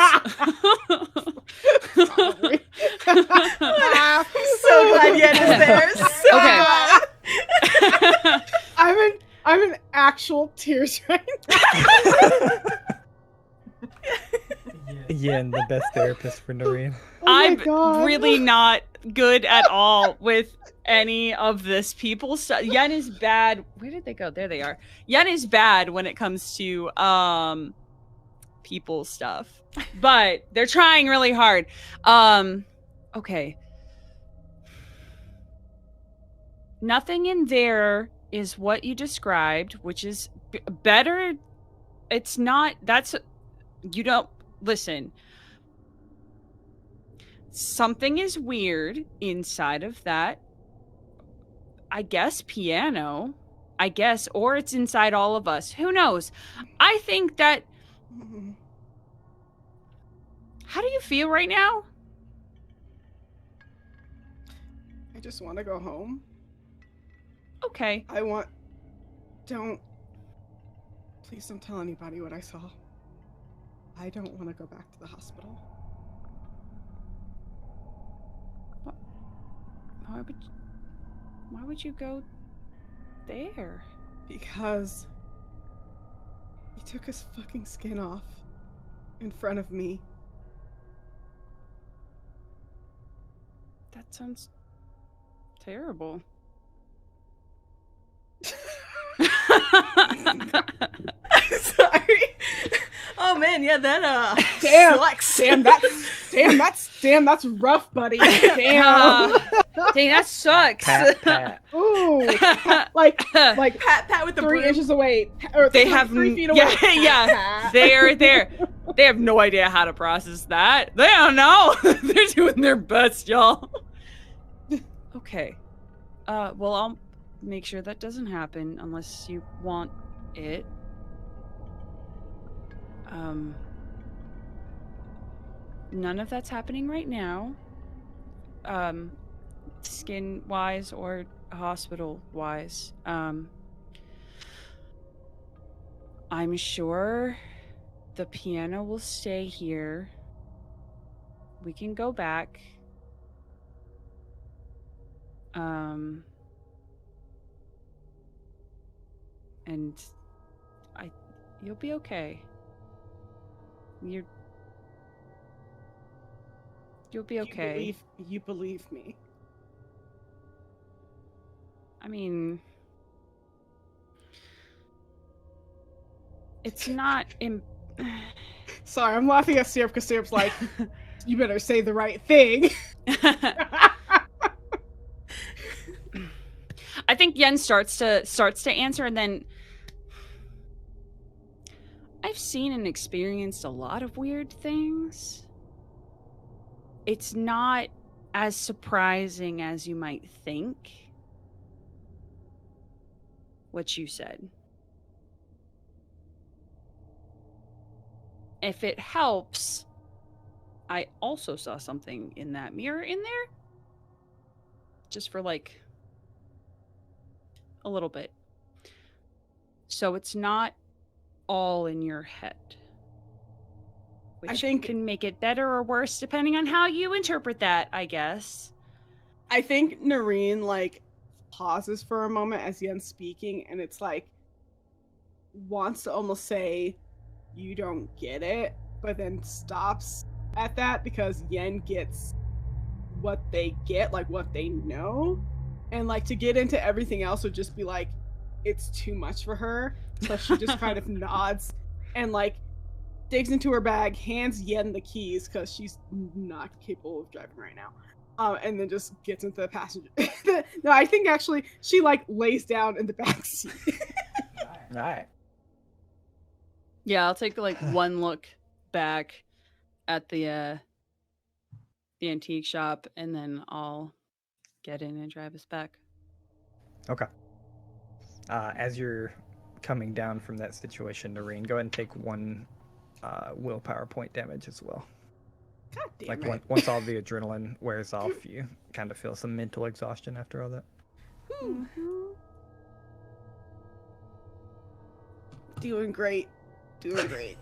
Probably. So glad Yen is there. So glad. I'm in actual tears right now. Yen, the best therapist for Noreen. Oh my I'm God. really not good at all with any of this people stuff. Yen is bad. Where did they go? There they are. Yen is bad when it comes to people stuff. But they're trying really hard. Okay. Nothing in there is what you described, which is better. It's not. That's. You don't. Listen. Something is weird inside of that. I guess piano. I guess. Or it's inside all of us. Who knows? I think that. How do you feel right now? I just want to go home. Okay. Please don't tell anybody what I saw. I don't want to go back to the hospital. Why would you go there? Because he took his fucking skin off in front of me. That sounds terrible. Sorry. Oh man, yeah, that Damn, that's rough, buddy. Damn. Dang, that sucks. Pat. Ooh. Like pat with the 3 broom. inches away. Or They like have 3 feet away. Yeah. Pat. They are there. They have no idea how to process that. They don't know. They're doing their best, y'all. Okay. Well, make sure that doesn't happen unless you want it. None of that's happening right now. Skin-wise or hospital-wise. I'm sure the piano will stay here. We can go back. And you'll be okay. You'll be okay. You believe me. I mean, it's not Sorry, I'm laughing at Syrup because Syrup's like, you better say the right thing. I think Yen starts to answer, and then I've seen and experienced a lot of weird things. It's not as surprising as you might think. What you said. If it helps, I also saw something in that mirror in there. Just for like a little bit. So it's not all in your head. Which I think can make it better or worse depending on how you interpret that, I guess. I think Noreen like pauses for a moment as Yen's speaking, and it's like wants to almost say you don't get it, but then stops at that because Yen gets what they get, like what they know, and like to get into everything else would just be like it's too much for her. So she just kind of nods and like digs into her bag, hands Yen the keys because she's not capable of driving right now. And then just gets into the passenger. No, I think actually she like lays down in the back seat. All right. Yeah, I'll take like one look back at the antique shop, and then I'll get in and drive us back. Okay. As you're coming down from that situation, Noreen, go ahead and take one willpower point damage as well. God damn Like it. once all the adrenaline wears off, you kind of feel some mental exhaustion after all that. Doing great. Doing great.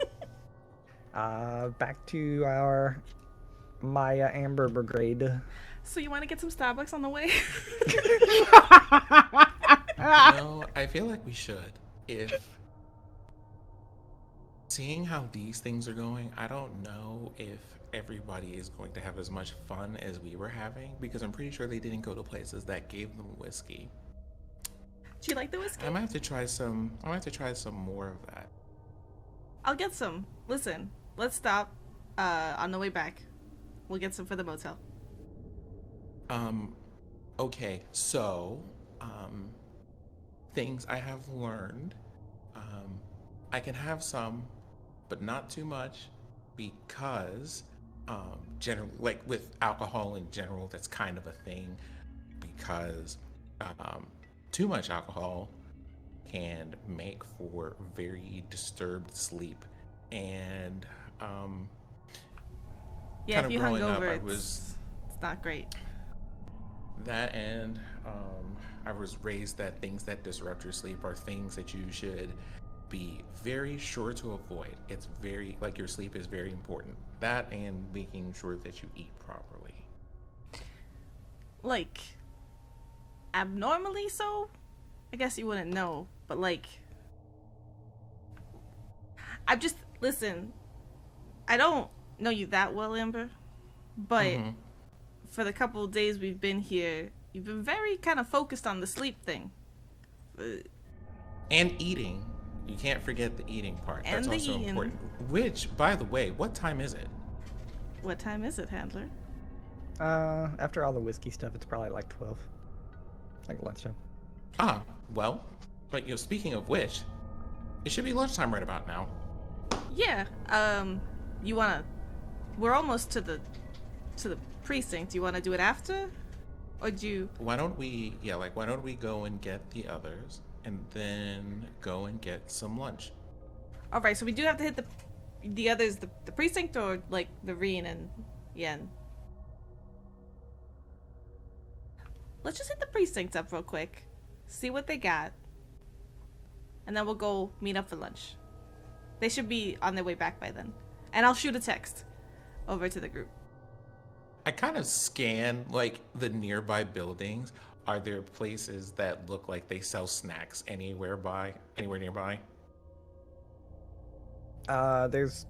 Back to our Maya Amber Brigade. So you want to get some Starbucks on the way? No, I feel like we should. If seeing how these things are going, I don't know if everybody is going to have as much fun as we were having, because I'm pretty sure they didn't go to places that gave them whiskey. Do you like the whiskey? I might have to try some. I might have to try some more of that. I'll get some. Listen, let's stop on the way back. We'll get some for the motel. Okay, so things I have learned. I can have some, but not too much, because like with alcohol in general, that's kind of a thing, because too much alcohol can make for very disturbed sleep, and Yeah, kind if of you growing hung up, over, I it's was not great. that, and I was raised that things that disrupt your sleep are things that you should be very sure to avoid. It's very, like, your sleep is very important. That and making sure that you eat properly. Like, abnormally so? I guess you wouldn't know, but like, listen, I don't know you that well, Amber, but for the couple of days we've been here, you've been very kind of focused on the sleep thing. And eating. You can't forget the eating part. And That's the also eating. important. Which, by the way, what time is it? What time is it, Handler? After all the whiskey stuff, it's probably like 12. Like lunchtime. Ah, well, but speaking of which, it should be lunchtime right about now. Yeah, we're almost to the precinct. You wanna do it after? Or do you... Why don't we, why don't we go and get the others and then go and get some lunch? All right, so we do have to hit the others, the precinct, or like the Reen and Yen. Let's just hit the precinct up real quick, see what they got, and then we'll go meet up for lunch. They should be on their way back by then, and I'll shoot a text over to the group. I kind of scan like the nearby buildings. Are there places that look like they sell snacks anywhere nearby? There's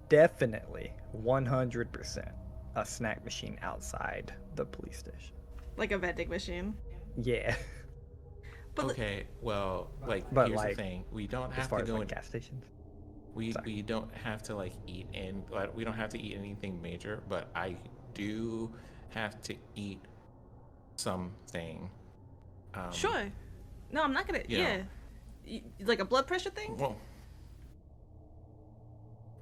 definitely 100% a snack machine outside the police station. Like a vending machine. Yeah. But Okay, well, But, here's like, the thing: we don't As have far to as go like in. gas stations. We Sorry. don't have to eat in. We don't have to eat anything major, but I do have to eat something. Sure. No, I'm not gonna. Yeah. Like a blood pressure thing. Well,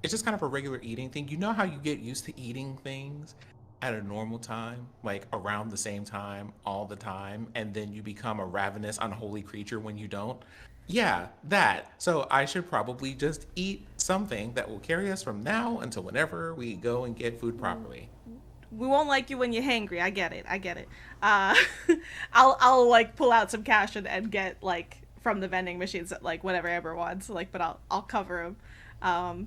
it's just kind of a regular eating thing. You know how you get used to eating things at a normal time, like around the same time, all the time, and then you become a ravenous, unholy creature when you don't? Yeah, that. So I should probably just eat something that will carry us from now until whenever we go and get food properly. We won't like you when you're hangry. I get it. I'll like pull out some cash and get like from the vending machines, like whatever Amber wants. Like, but I'll cover him.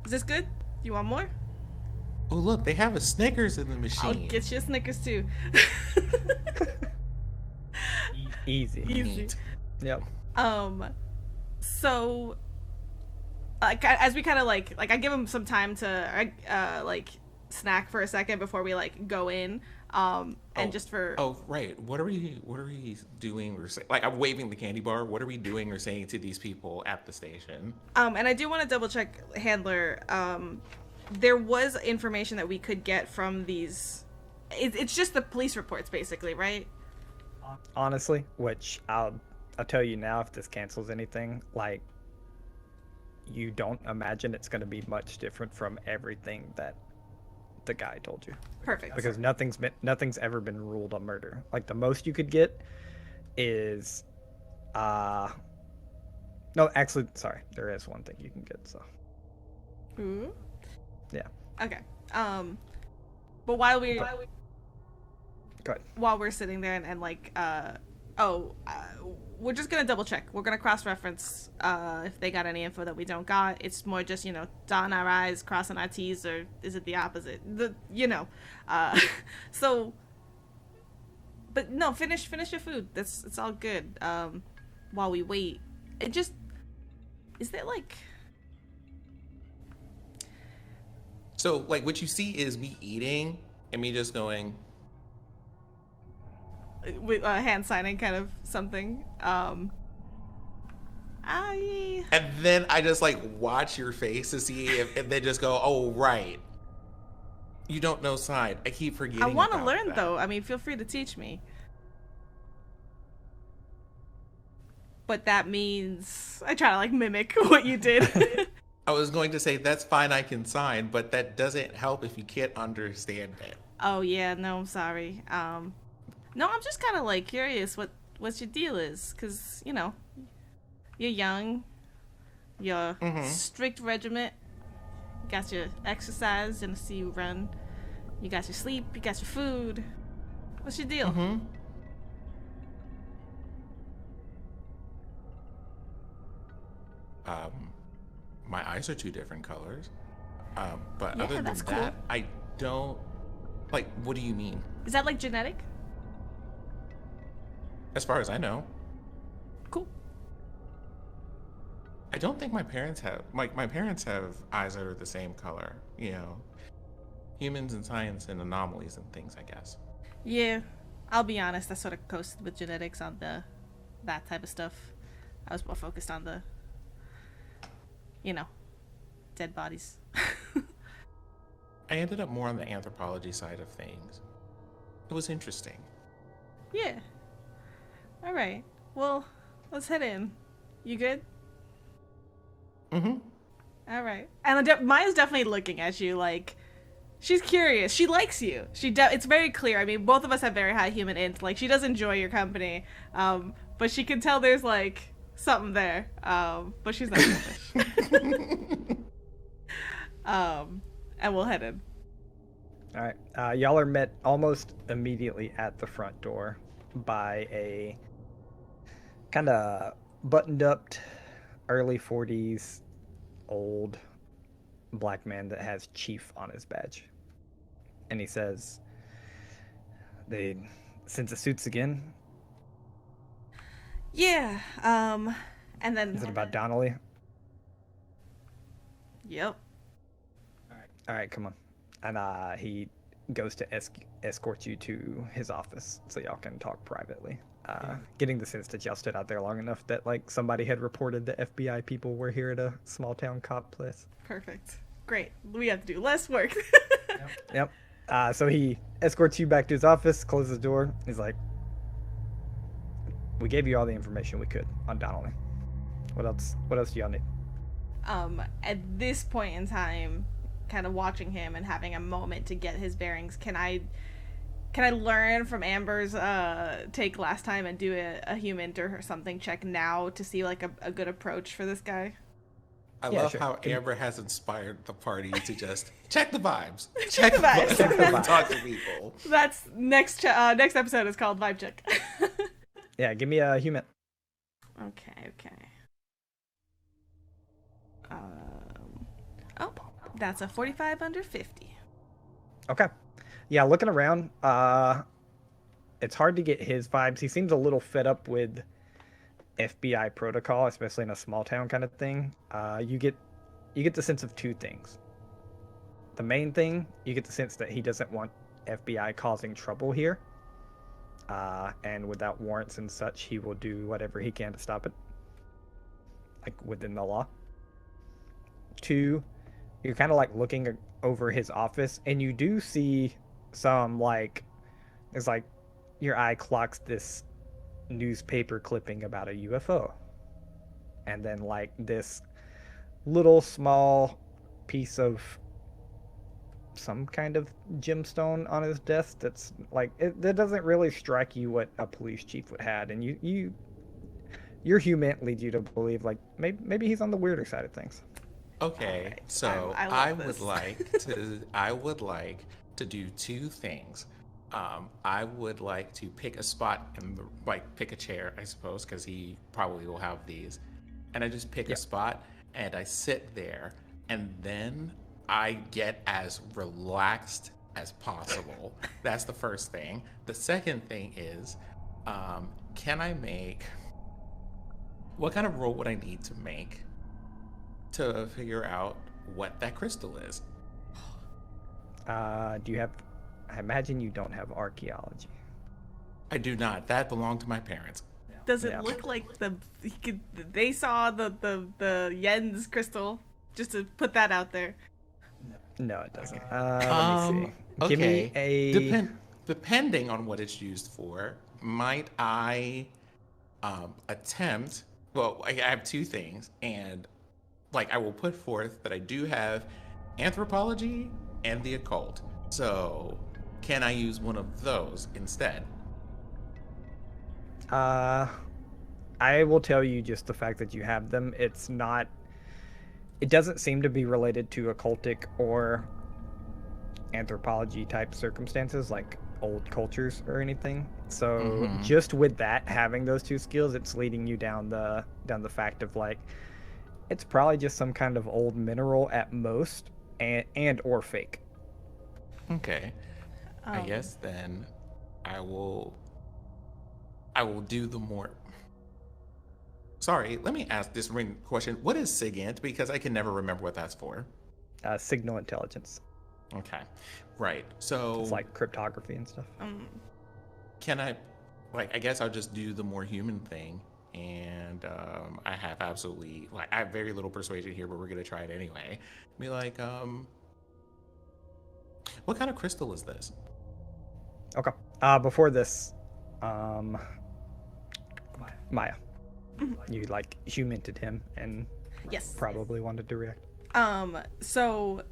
Is this good? You want more? Oh, look, they have a Snickers in the I'll machine. get you a Snickers too. Easy. Easy. Neat. Yep. So, as we kind of like I give him some time to like snack for a second before we like go in. And just for Right. What are we doing or say? Like, I'm waving the candy bar. What are we doing or saying to these people at the station? and I do want to double check handler. There was information that we could get from these. It's just the police reports, basically, right? Honestly, which I'll tell you now, if this cancels anything, like, you don't imagine it's going to be much different from everything that the guy told you, Perfect. because nothing's ever been ruled a murder. Like, the most you could get is no, actually, sorry, there is one thing you can get. So Ooh. yeah, Okay. But while go ahead. while we're sitting there and like we're just gonna double check. We're gonna cross-reference if they got any info that we don't got. It's more just, dotting our I's, crossing our T's, or is it the opposite? So, but no, finish your food. It's all good. While we wait, is there like... So, like, what you see is me eating and me just going, with hand signing kind of something. and then I just watch your face to see if, and then just go, oh, right. You don't know sign. I keep forgetting. I want to about learn that. though. I mean, feel free to teach me. But that means I try to mimic what you did. I was going to say that's fine, I can sign, but that doesn't help if you can't understand it. Oh yeah, no, I'm sorry. No, I'm just kind of curious what your deal is, cause you're young, you're strict regiment, you got your exercise, and I see you run, you got your sleep, you got your food. What's your deal? My eyes are two different colors. But Yeah, other than that's that, cool. I don't what do you mean? Is that genetic? As far as I know. Cool. I don't think my parents have my parents have eyes that are the same color, Humans and science and anomalies and things, I guess. Yeah, I'll be honest, I sort of coasted with genetics on that type of stuff. I was more focused on the dead bodies. I ended up more on the anthropology side of things. It was interesting. Yeah. All right. Well, let's head in. You good? Mm-hmm. All right. And Maya's definitely looking at you She's curious. She likes you. It's very clear. I mean, both of us have very high human int. Like, she does enjoy your company. But she can tell there's like something there. But she's not selfish. And we'll head in. All right. Y'all are met almost immediately at the front door by a kind of buttoned up, early 40s, old black man that has chief on his badge. And he says, they sent the suits again. Yeah. And then. Is it about Donnelly? Yep. All right, come on. And he goes to escort you to his office so y'all can talk privately. Getting the sense that y'all stood out there long enough that like somebody had reported the FBI people were here at a small town cop place. Perfect. Great. We have to do less work. Yep. So he escorts you back to his office, closes the door. He's like, "We gave you all the information we could on Donnelly. What else? What else do y'all need?" At this point in time, kind of watching him and having a moment to get his bearings, can I learn from Amber's take last time and do a human or something check now to see like a good approach for this guy? I Yeah, love sure. how Amber has inspired the party to just check the vibes. Check the vibes. vibes. Check the vibes. Talk to people. That's next episode is called Vibe Check. Yeah, give me a human. Okay. Oh, that's a 45 under 50. Okay. Yeah, looking around, it's hard to get his vibes. He seems a little fed up with FBI protocol, especially in a small town kind of thing. You get the sense of two things. The main thing, you get the sense that he doesn't want FBI causing trouble here. And without warrants and such, he will do whatever he can to stop it. Like within the law. Two, you're kind of like looking over his office and you do see some like, it's like your eye clocks this newspaper clipping about a UFO. And then like this little small piece of some kind of gemstone on his desk that's like that doesn't really strike you what a police chief would have, and your human leads you to believe like maybe he's on the weirder side of things. Okay, Alright, so I love I this. would like to do two things. I would like to pick a spot and pick a chair, I suppose, because he probably will have these, and I just pick a spot and I sit there, and then I get as relaxed as possible. That's the first thing. The second thing is, can I make? What kind of roll would I need to make to figure out what that crystal is? Do you have? I imagine you don't have archaeology. I do not. That belonged to my parents. Does it Yeah. look like they saw the Yen's crystal? Just to put that out there. No, it doesn't. Let me see. Give me a. Depending on what it's used for, might I attempt? Well, I have two things, and I will put forth that I do have anthropology and the occult. So, can I use one of those instead? I will tell you just the fact that you have them. It's not. It doesn't seem to be related to occultic or anthropology type circumstances like old cultures or anything. So just with that, having those two skills, it's leading you down the fact of it's probably just some kind of old mineral at most, and or fake. Okay. I guess then I will do the more. Sorry, let me ask this ring question. What is SIGINT? Because I can never remember what that's for. Signal intelligence. Okay. Right. So It's like cryptography and stuff. can I I guess I'll just do the more human thing, and I have absolutely I have very little persuasion here, but we're gonna try it anyway. Be what kind of crystal is this? Okay. Before this, Maya, you humanted him and Yes. probably wanted to react. So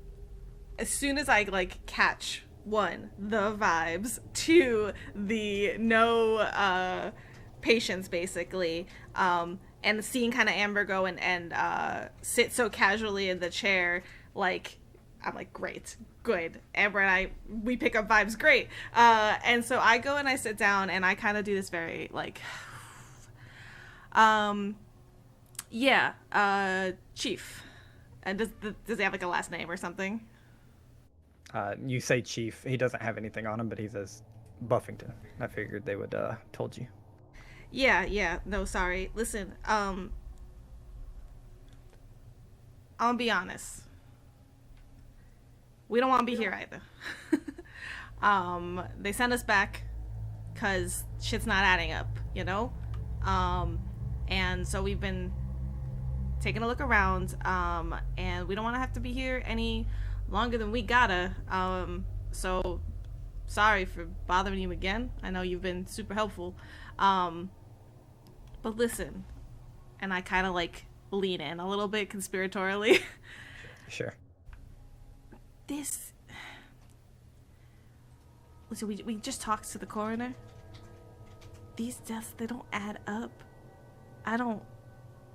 as soon as I like catch one, the vibes, two, the no patience basically, and seeing kind of Amber go and sit so casually in the chair, like I'm like, great, good. Amber and I, we pick up vibes, great. And so I go and I sit down and I kind of do this very like, Chief. And does he have like a last name or something? You say Chief. He doesn't have anything on him, but he says Buffington. I figured they would told you. Yeah. No, sorry. Listen, I'll be honest. We don't want to be here either. They sent us back because shit's not adding up, you know? And so we've been taking a look around, and we don't want to have to be here any longer than we gotta. So sorry for bothering you again. I know you've been super helpful. But listen, and I kind of like lean in a little bit conspiratorially. Sure. Listen, we just talked to the coroner. These deaths, they don't add up.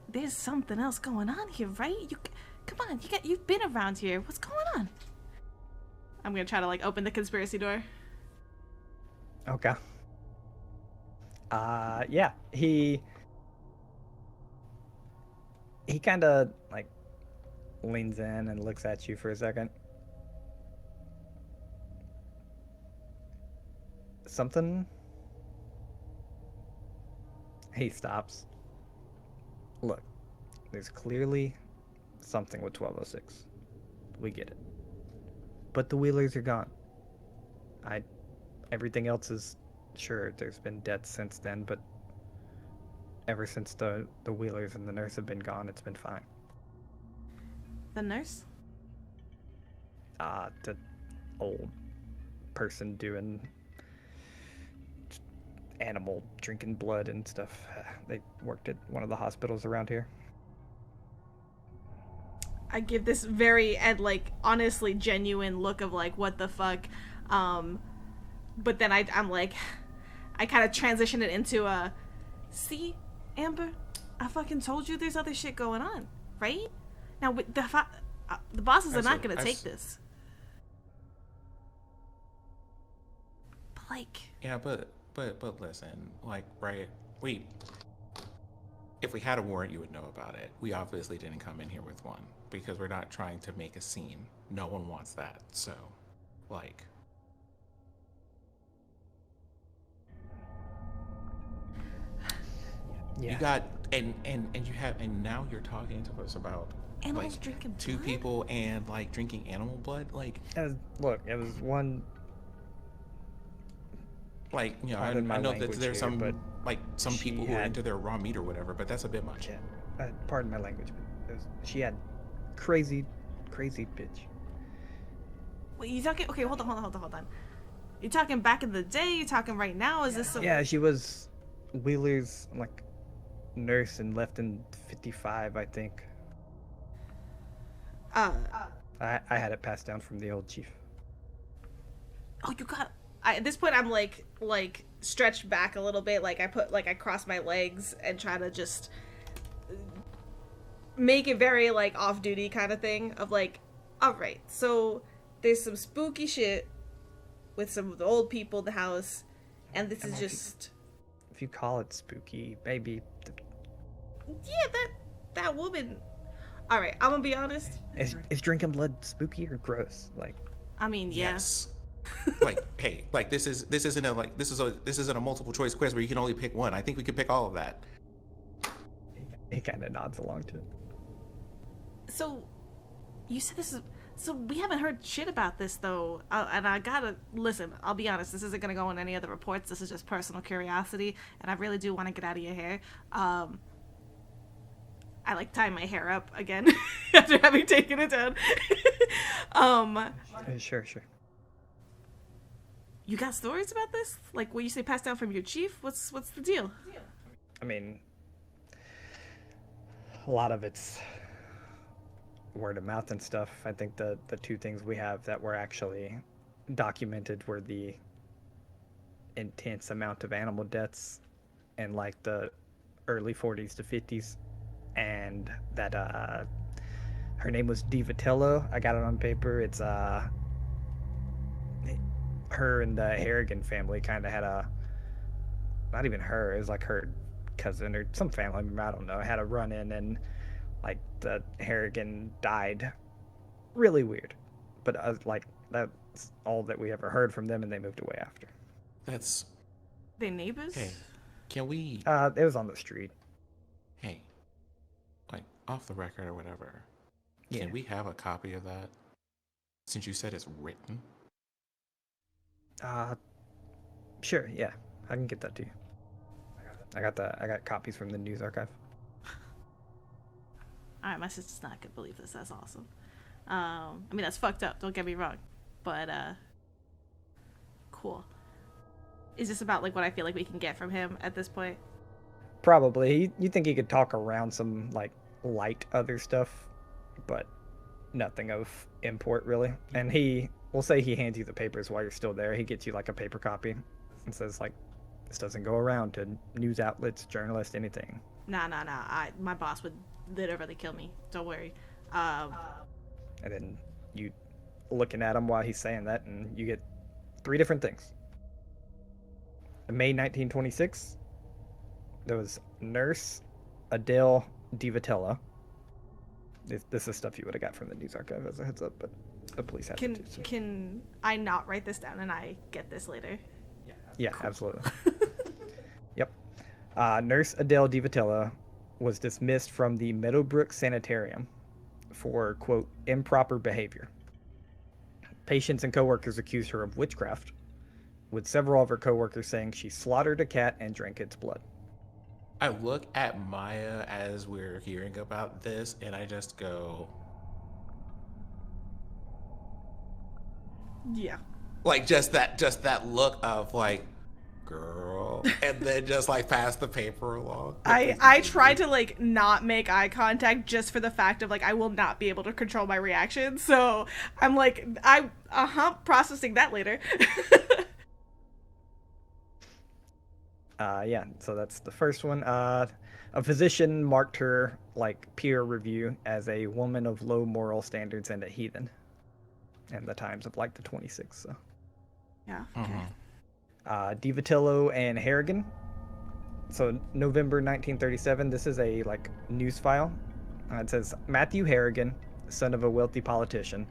There's something else going on here, right? Come on, you've been around here. What's going on? I'm gonna try to like open the conspiracy door. Okay. Yeah, he kind of like leans in and looks at you for a second. Something. He stops. Look, there's clearly something with 1206. We get it. But the Wheelers are gone. Everything else is, sure, there's been deaths since then, but ever since the Wheelers and the nurse have been gone, it's been fine. The nurse? The old person doing animal drinking blood and stuff. They worked at one of the hospitals around here. I give this very and like honestly genuine look of like what the fuck, but then I'm like, I kind of transition it into see, Amber, I fucking told you there's other shit going on, right? Now with the bosses are not gonna take this. But like. Yeah, but listen, like, right? If we had a warrant, you would know about it. We obviously didn't come in here with one because we're not trying to make a scene. No one wants that. So, like. Yeah. You got and now you're talking to us about Animals like drinking two blood? people and like drinking animal blood, like. Look, it was one. Like, you know, Pardon my I know that language there's here, some but like some she people who are had- into their raw meat or whatever, but that's a bit much. Yeah, pardon my language, but she had crazy bitch. Wait, you talking? Okay, hold on. You talking back in the day? You talking right now? Is this some? Yeah, she was Wheeler's like nurse and left in 55, I think. I had it passed down from the old chief. Oh, you got. At this point, I'm like stretched back a little bit. Like I cross my legs and try to just make it very like off duty kind of thing of like, all right, so there's some spooky shit with some of the old people in the house, and this is just. If you call it spooky, maybe. Yeah, that woman. All right, I'm gonna be honest. Is drinking blood spooky or gross? Like. I mean, yeah. Yes. Like, hey, like this isn't a multiple choice quiz where you can only pick one. I think we could pick all of that. He kind of nods along to it. So, you said this is. So we haven't heard shit about this though, and I gotta listen. I'll be honest. This isn't gonna go in any other reports. This is just personal curiosity, and I really do want to get out of your hair. I like tying my hair up again after having taken it down. Sure. You got stories about this? Like what you say passed down from your chief? What's the deal? I mean, a lot of it's word of mouth and stuff. I think the two things we have that were actually documented were the intense amount of animal deaths in like the early 40s to 50s, and that her name was Divatello. I got it on paper. It's her and the Harrigan family kind of had a, not even her, it was like her cousin or some family member, I don't know, had a run in, and like the Harrigan died really weird. But like that's all that we ever heard from them, and they moved away after. That's They neighbors? hey. Can we? It was on the street. Hey, like off the record or whatever. Yeah. Can we have a copy of that? Since you said it's written. Sure, yeah, I can get that to you. I got copies from the news archive. Alright, my sister's not gonna believe this. That's awesome. I mean, that's fucked up, don't get me wrong. But, cool. Is this about, like, what I feel like we can get from him at this point? Probably. You think he could talk around some like light other stuff, but nothing of import really. And we'll say he hands you the papers while you're still there. He gets you like a paper copy and says like, this doesn't go around to news outlets, journalists, anything. Nah. My boss would literally kill me. Don't worry. And then you looking at him while he's saying that, and you get three different things. In May 1926, there was Nurse Adele Divatello. This is stuff you would have got from the news archive as a heads up, but the police had to. So. Can I not write this down and I get this later? Yeah, cool. Absolutely. Yep. Nurse Adele Divatello was dismissed from the Meadowbrook Sanitarium for, quote, improper behavior. Patients and coworkers accused her of witchcraft, with several of her coworkers saying she slaughtered a cat and drank its blood. I look at Maya as we're hearing about this, and I just go, Yeah. like just that look of like, girl, and then just like pass the paper along. I try to like not make eye contact just for the fact of like I will not be able to control my reaction. So I'm like processing that later. Yeah, so that's the first one. A physician marked her like peer review as a woman of low moral standards and a heathen. In the times of like the 26th. So. Yeah. Okay. Divatello and Harrigan. So November 1937. This is a like news file. It says Matthew Harrigan, son of a wealthy politician,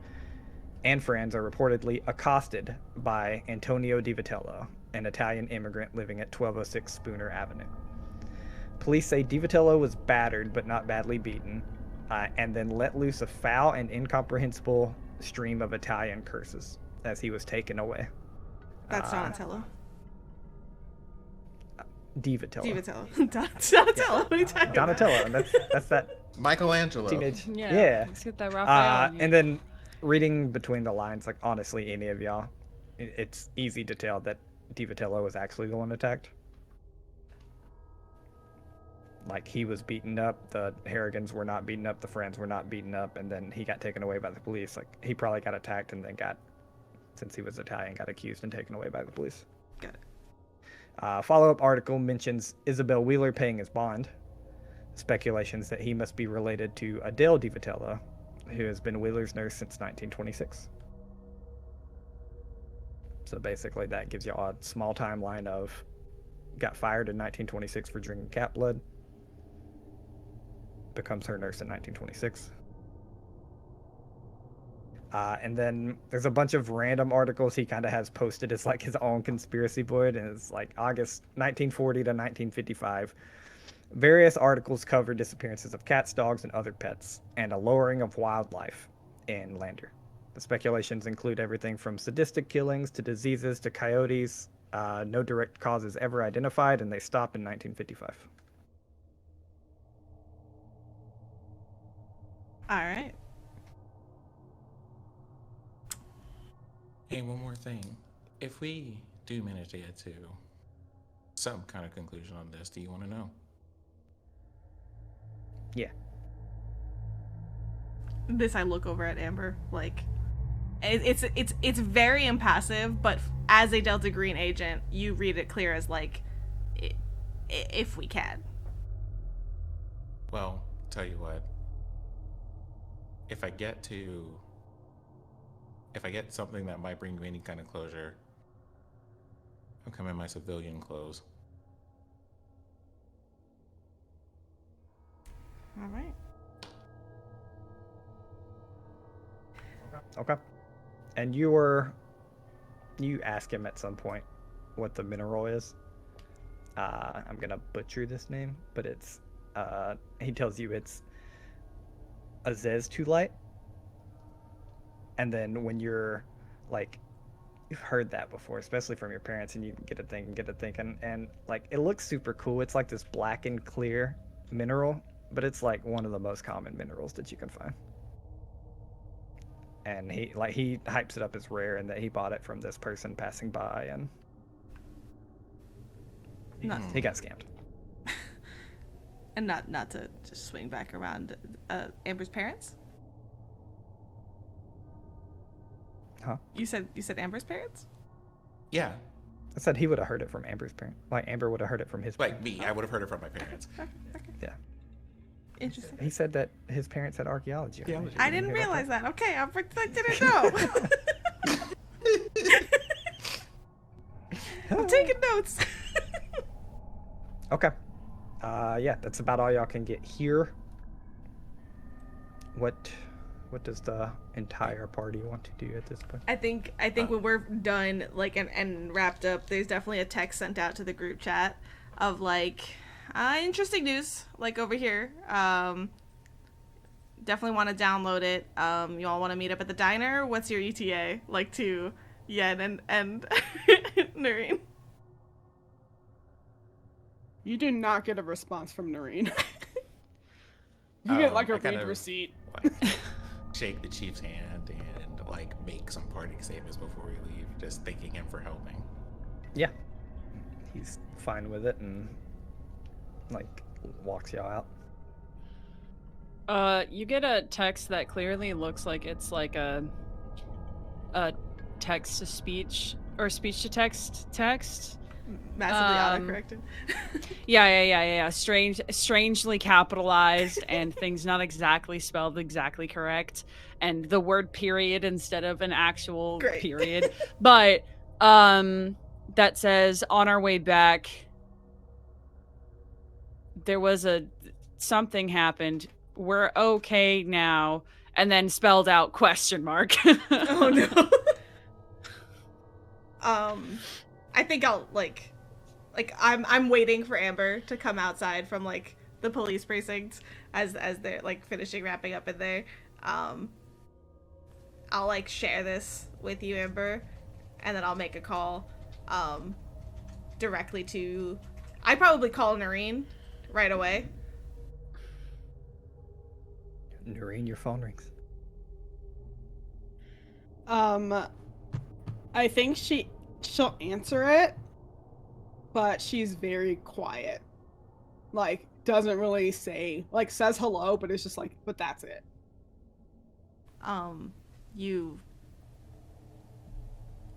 and friends are reportedly accosted by Antonio Divatello, an Italian immigrant living at 1206 Spooner Avenue. Police say Divatello was battered but not badly beaten, and then let loose a foul and incomprehensible stream of Italian curses as he was taken away. That's Donatello. Divatello. Donatello. What are you talking about? Donatello. That's that Michelangelo. teenage. Yeah. Let's get that Raphael. And then reading between the lines, like honestly, any of y'all, it's easy to tell that Divatello was actually the one attacked. Like he was beaten up, the Harrigans were not beaten up, the friends were not beaten up, and then he got taken away by the police. Like he probably got attacked and then since he was Italian, got accused and taken away by the police. Got it. Follow-up article mentions Isabel Wheeler paying his bond. Speculations that he must be related to Adele Divatello, who has been Wheeler's nurse since 1926. So basically that gives you a small timeline of got fired in 1926 for drinking cat blood, becomes her nurse in 1926. And then there's a bunch of random articles he kind of has posted as like his own conspiracy board, and it's like August 1940 to 1955. Various articles cover disappearances of cats, dogs, and other pets, and a lowering of wildlife in Lander. The speculations include everything from sadistic killings to diseases to coyotes. No direct causes ever identified, and they stop in 1955. All right. Hey, one more thing. If we do manage to get to some kind of conclusion on this, do you want to know? Yeah. This I look over at Amber, like it's very impassive, but as a Delta Green agent, you read it clear as like, if we can. Well, tell you what. If I get something that might bring you any kind of closure, I'll come in my civilian clothes. All right. Okay. And you ask him at some point what the mineral is. I'm gonna butcher this name, but it's he tells you it's azeztulite. And then when you're like, you've heard that before, especially from your parents, and you get to thinking, and like it looks super cool. It's like this black and clear mineral, but it's like one of the most common minerals that you can find. And he hypes it up as rare, and that he bought it from this person passing by, and he got scammed. And not to just swing back around, Amber's parents? Huh? You said Amber's parents? Yeah, I said he would have heard it from Amber's parents. Like Amber would have heard it from his like parents. me. I would have heard it from my parents. Okay. Yeah. Interesting. He said that his parents had archaeology. Yeah, I didn't realize that. Okay, I didn't know. I'm taking notes. Okay. Yeah, that's about all y'all can get here. What does the entire party want to do at this point? I think when we're done, like, and wrapped up, there's definitely a text sent out to the group chat of like, interesting news, like over here. Definitely want to download it. You all want to meet up at the diner? What's your ETA? Like to Yen and Noreen. You do not get a response from Noreen. You get like a I kind read of, receipt. like, shake the chief's hand and like make some parting statements before we leave, just thanking him for helping. Yeah. He's fine with it and like walks y'all out. You get a text that clearly looks like it's like a text to speech or speech to text. Massively autocorrected. Yeah. Strangely capitalized and things not exactly spelled exactly correct, and the word period instead of an actual period. But that says, on our way back, there was something happened. We're okay now, and then spelled out question mark. Oh no. I think I'll like I'm waiting for Amber to come outside from like the police precinct as they're like finishing wrapping up in there. I'll like share this with you, Amber, and then I'll make a call directly to I'd probably call Noreen right away. Noreen, your phone rings. I think she'll answer it, but she's very quiet. Like, doesn't really say, like, says hello, but it's just like, but that's it. You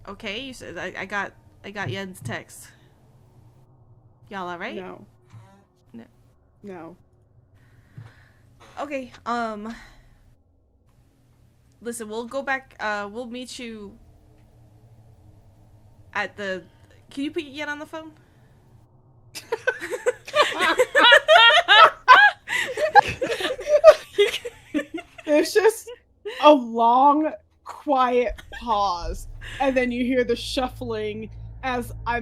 okay? You said I got Yen's text. Y'all all right? No. No. No. Okay. Listen, we'll go back. We'll meet you at the. Can you put Yen on the phone? There's just a long, quiet pause, and then you hear the shuffling as I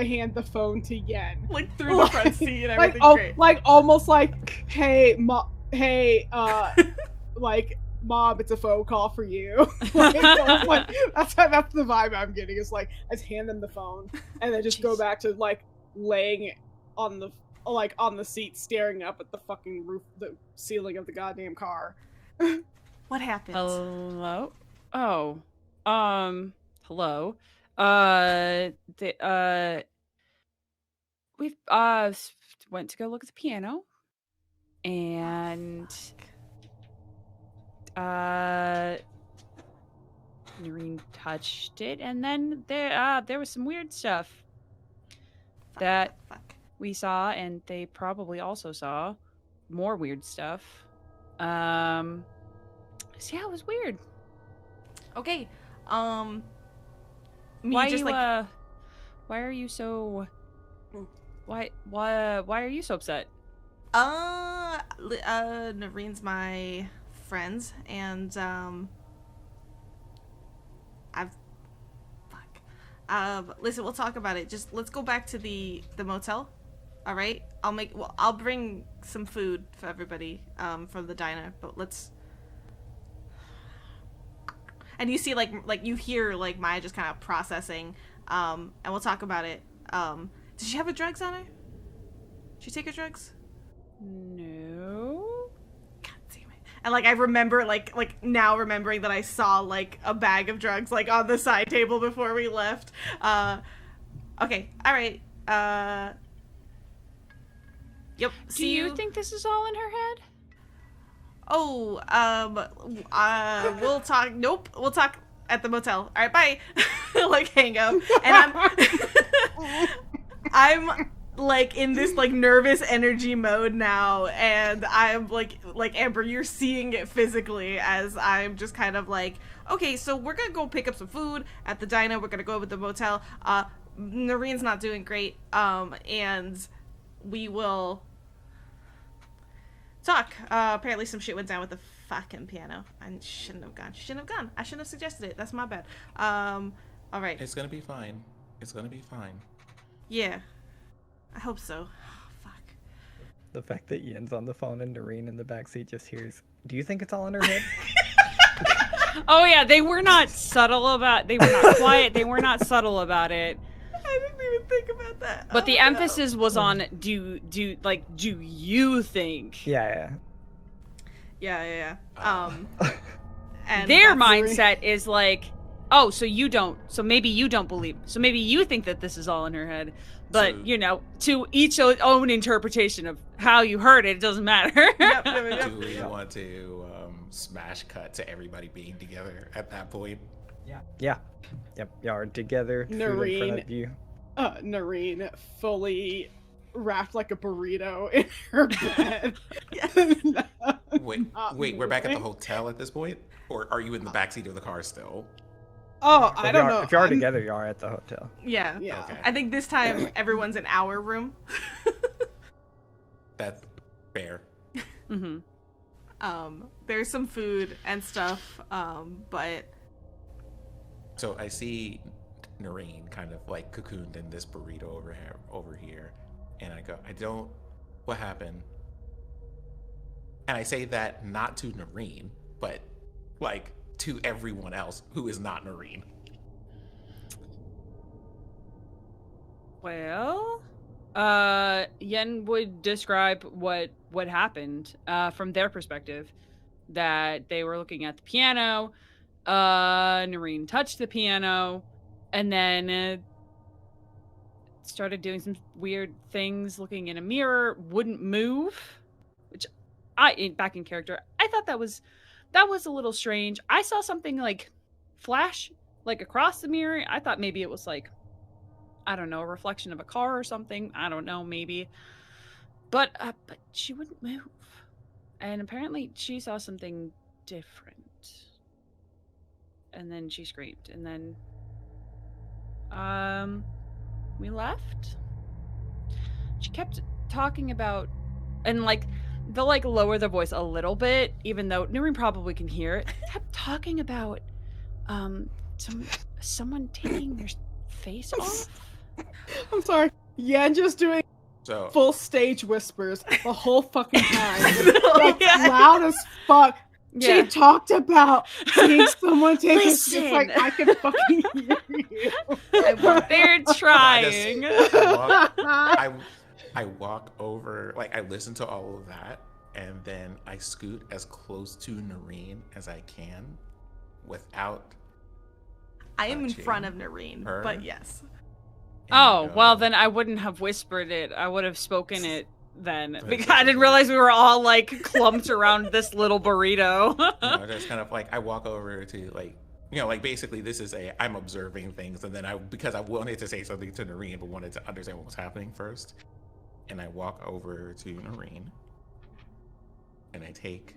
hand the phone to Yen, Like through the front seat and everything. Great. Like almost like, hey, like, Mom, it's a phone call for you. like, that's the vibe I'm getting. Is like, I just hand them the phone and then just go back to like laying on the seat, staring up at the fucking roof, the ceiling of the goddamn car. What happened? Hello? Oh. Hello. We went to go look at the piano, and Noreen touched it, and then there was some weird stuff that we saw, and they probably also saw more weird stuff. So yeah, it was weird. Okay. Why just you, like why are you so why are you so upset? Noreen's my friends, and listen, we'll talk about it. Just let's go back to the motel. All right, I'll bring some food for everybody from the diner, but let's. And you see, like you hear like Maya just kind of processing, and we'll talk about it. Did she have her drugs on her? Did she take her drugs? No. God damn it! And like I remember, like now remembering that I saw like a bag of drugs like on the side table before we left. Okay, all right. Yep. Do you think this is all in her head? Oh, we'll talk. Nope, we'll talk at the motel. All right, bye. Like hang up, and I'm like in this like nervous energy mode now, and I'm like Amber, you're seeing it physically as I'm just kind of like, okay, so we're gonna go pick up some food at the diner. We're gonna go over to the motel. Noreen's not doing great, and we will talk. Apparently some shit went down with the fucking piano. I shouldn't have gone. I shouldn't have suggested it. That's my bad. All right. It's gonna be fine. It's gonna be fine. Yeah. I hope so. Oh, fuck. The fact that Yen's on the phone and Noreen in the backseat just hears, do you think it's all in her head? Oh yeah, they were not subtle about. They were not quiet. They were not subtle about it. I didn't even think about that. But the emphasis was on do you think? Yeah. Yeah. And Their that's mindset is like, oh, so maybe you don't believe. So maybe you think that this is all in her head. But, to each own interpretation of how you heard it, it doesn't matter. Yep. Do we want to smash cut to everybody being together at that point? Yeah. Yep. Y'all are together. Food in front Noreen. of you. Noreen fully wrapped like a burrito in her bed. Wait, we're back at the hotel at this point? Or are you in the backseat of the car still? Oh, I don't know. If you are together, you are at the hotel. Yeah. Okay. I think this time everyone's in our room. That's fair. Mm-hmm. There's some food and stuff, but... So I see Noreen kind of like cocooned in this burrito over here. And I go, what happened? And I say that not to Noreen, but like to everyone else who is not Noreen. Well, Yen would describe what happened from their perspective. That they were looking at the piano, Noreen touched the piano, and then started doing some weird things, looking in a mirror, wouldn't move, which back in character, I thought that was a little strange. I saw something like flash like across the mirror. I thought maybe it was like, I don't know, a reflection of a car or something. I don't know, maybe. But she wouldn't move. And apparently she saw something different. And then she screamed. And then we left. She kept talking about, and like they'll like lower their voice a little bit, even though Noreen probably can hear it. Kept talking about someone taking their face off. I'm sorry. Yeah, just doing full stage whispers the whole fucking time. Like, loud as fuck. Yeah. She talked about seeing someone take a Listen. It's like, I can fucking hear you. They're trying. I walk over, like I listen to all of that, and then I scoot as close to Noreen as I can without I am in touching front of Noreen, her. but yes. And Oh, go, well then I wouldn't have whispered it. I would have spoken it then But because it's I didn't okay. realize we were all like clumped around this little burrito. Just kind of like I walk over to like like basically this is I'm observing things, and then because I wanted to say something to Noreen but wanted to understand what was happening first, and I walk over to Noreen and I take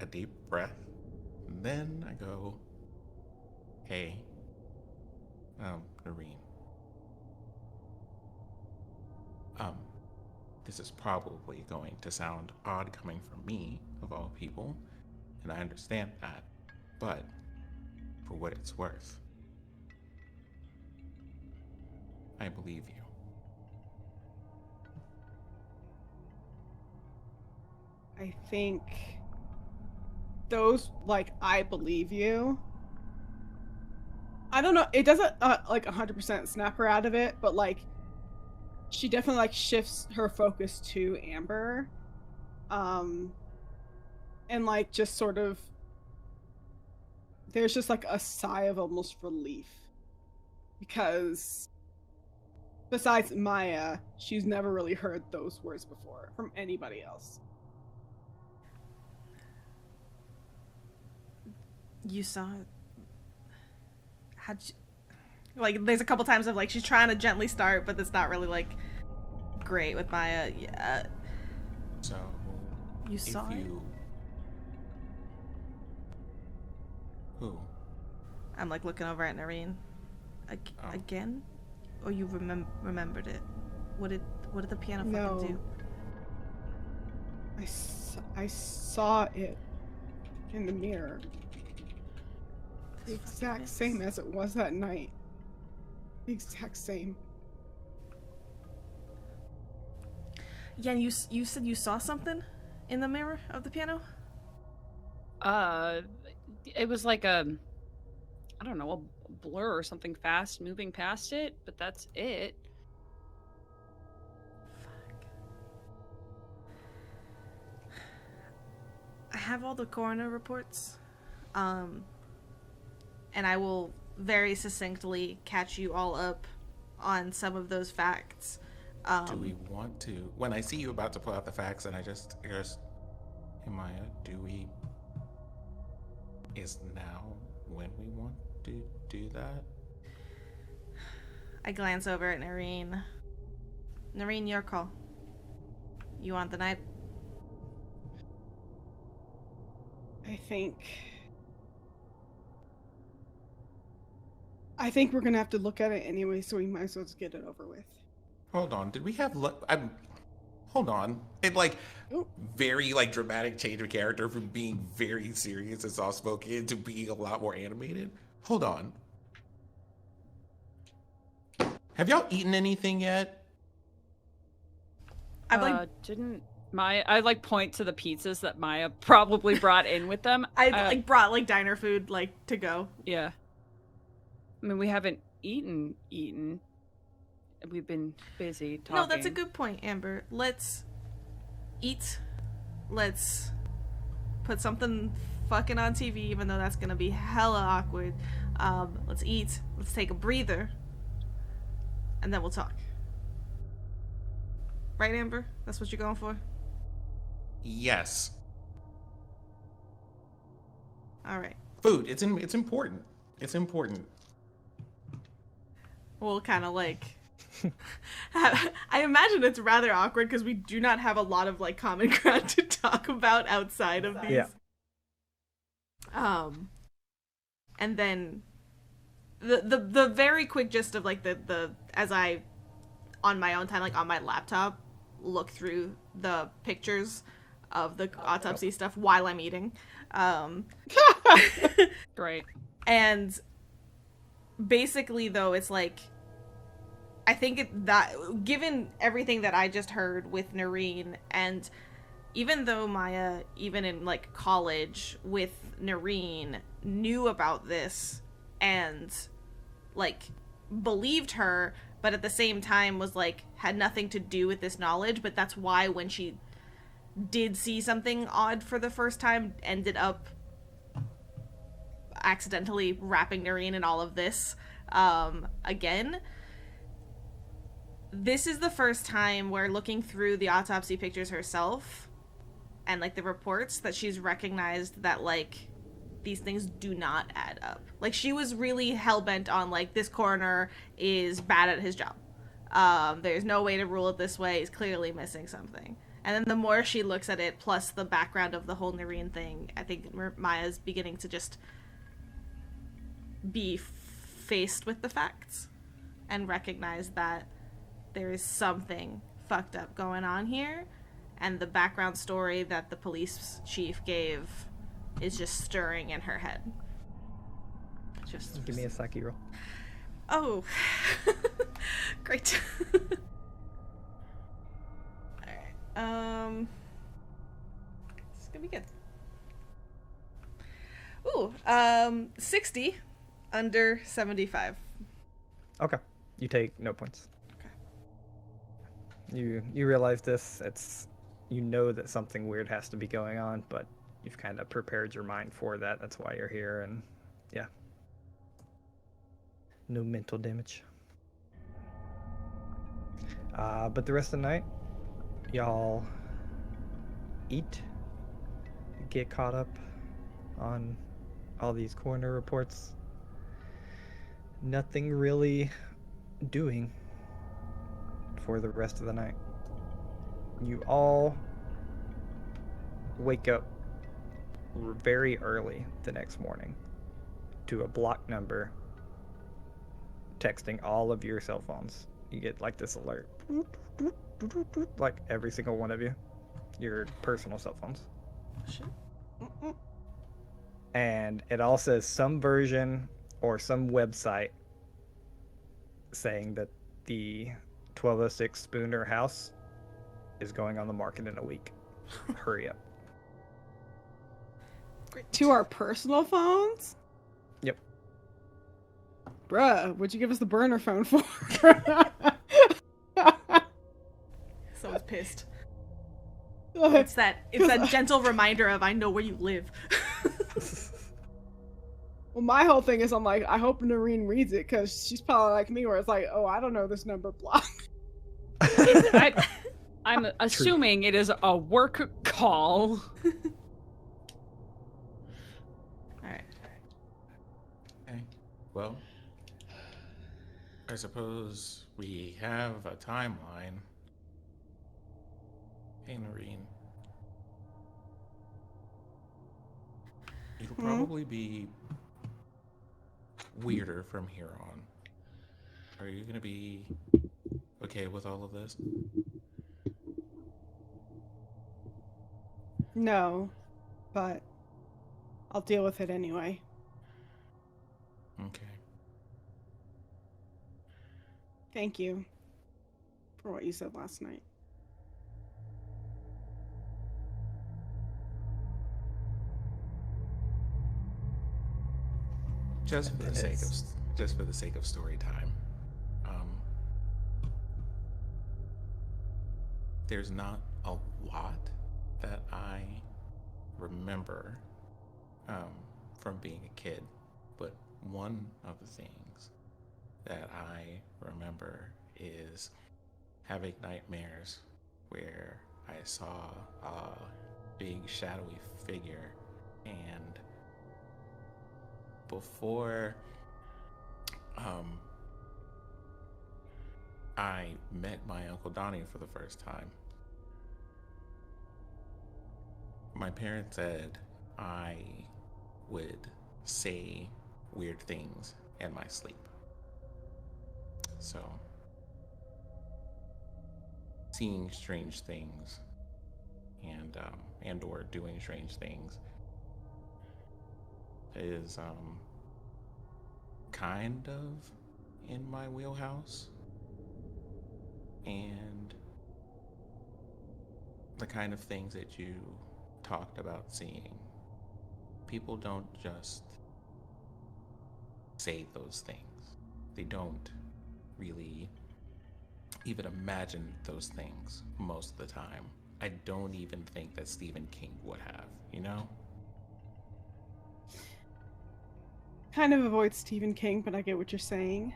a deep breath, and then I go, "Hey, Noreen, this is probably going to sound odd coming from me, of all people, and I understand that, but for what it's worth, I believe you." I think those, like, I believe you. I don't know. It doesn't, like, 100% snap her out of it, but, like, she definitely, like, shifts her focus to Amber. And, like, just sort of, there's just, like, a sigh of almost relief. Because besides Maya, she's never really heard those words before from anybody else. You saw it. How'd you... Like, there's a couple times of, like, she's trying to gently start, but it's not really, like, great with Maya. Yeah. So, You if saw it? you... Who? I'm, like, looking over at Noreen. Oh. Again? Or you remembered it? What did the piano No. fucking do? I saw it in the mirror. The This fucking exact bitch. same as it was that night. The exact same. Yeah, and you said you saw something in the mirror of the piano? It was like I don't know, a blur or something fast moving past it, but that's it. Fuck. I have all the coroner reports. And I will very succinctly catch you all up on some of those facts. Do we want to? When I see you about to pull out the facts, and I just, hey Maya, is now when we want to do that? I glance over at Noreen. Noreen, your call. You want the night? I think we're gonna have to look at it anyway, so we might as well just get it over with. Hold on, did we have, hold on. It, like, Ooh. very, like, dramatic change of character from being very serious and soft-spoken to being a lot more animated? Hold on. Have y'all eaten anything yet? I'd like Didn't Maya? I like point to the pizzas that Maya probably brought in with them. I like brought like diner food like to go. Yeah. I mean, we haven't eaten. We've been busy talking. No, that's a good point, Amber. Let's eat. Let's put something fucking on TV, even though that's gonna be hella awkward. Let's eat. Let's take a breather, and then we'll talk. Right, Amber? That's what you're going for? Yes. All right. Food, it's important. It's important. We'll kind of like... I imagine it's rather awkward because we do not have a lot of like common ground to talk about outside of these. Yeah. And then the very quick gist of like the as I on my own time, like on my laptop, look through the pictures of the autopsy stuff while I'm eating. Great. And basically, though, it's like, I think that given everything that I just heard with Noreen, and even though Maya, even in like college with Noreen, knew about this and like believed her, but at the same time was like had nothing to do with this knowledge, but that's why when she did see something odd for the first time, ended up accidentally wrapping Noreen in all of this again. this is the first time where looking through the autopsy pictures herself and like the reports that she's recognized that like these things do not add up. Like she was really hell-bent on like this coroner is bad at his job. There's no way to rule it this way. He's clearly missing something. And then the more she looks at it, plus the background of the whole Noreen thing, I think Maya's beginning to just be faced with the facts and recognize that there is something fucked up going on here, and the background story that the police chief gave is just stirring in her head. Just Give me a psyche roll. Oh, great. All right. This is gonna be good. Ooh, 60 under 75. Okay. You take no points. Okay. You realize this. You know that something weird has to be going on, but you've kind of prepared your mind for that. That's why you're here, and yeah. No mental damage. But the rest of the night, y'all eat, get caught up on all these coroner reports. Nothing really doing for the rest of the night. You all wake up very early the next morning to a block number texting all of your cell phones. You get like this alert, like every single one of you, your personal cell phones. Shit. And it all says some version or some website saying that the 1206 Spooner house is going on the market in a week. Hurry up. Great. To our personal phones? Yep. Bruh, what'd you give us the burner phone for? Someone's pissed. It's It's that gentle reminder of I know where you live. Well, my whole thing is I'm like, I hope Noreen reads it, because she's probably like me, where it's like, oh, I don't know this number block. I'm assuming it is a work call. Alright. Okay. Well, I suppose we have a timeline. Hey, Noreen. It'll probably be weirder from here on. Are you gonna be okay with all of this? No, but I'll deal with it anyway. Okay. Thank you for what you said last night. Just for the sake of story time, there's not a lot that I remember from being a kid, but one of the things that I remember is having nightmares where I saw a big shadowy figure, and before I met my Uncle Donnie for the first time, my parents said I would say weird things in my sleep. So, seeing strange things and or doing strange things is kind of in my wheelhouse, and the kind of things that you talked about seeing. People don't just say those things. They don't really even imagine those things most of the time. I don't even think that Stephen King would have, you know? Kind of avoid Stephen King, but I get what you're saying.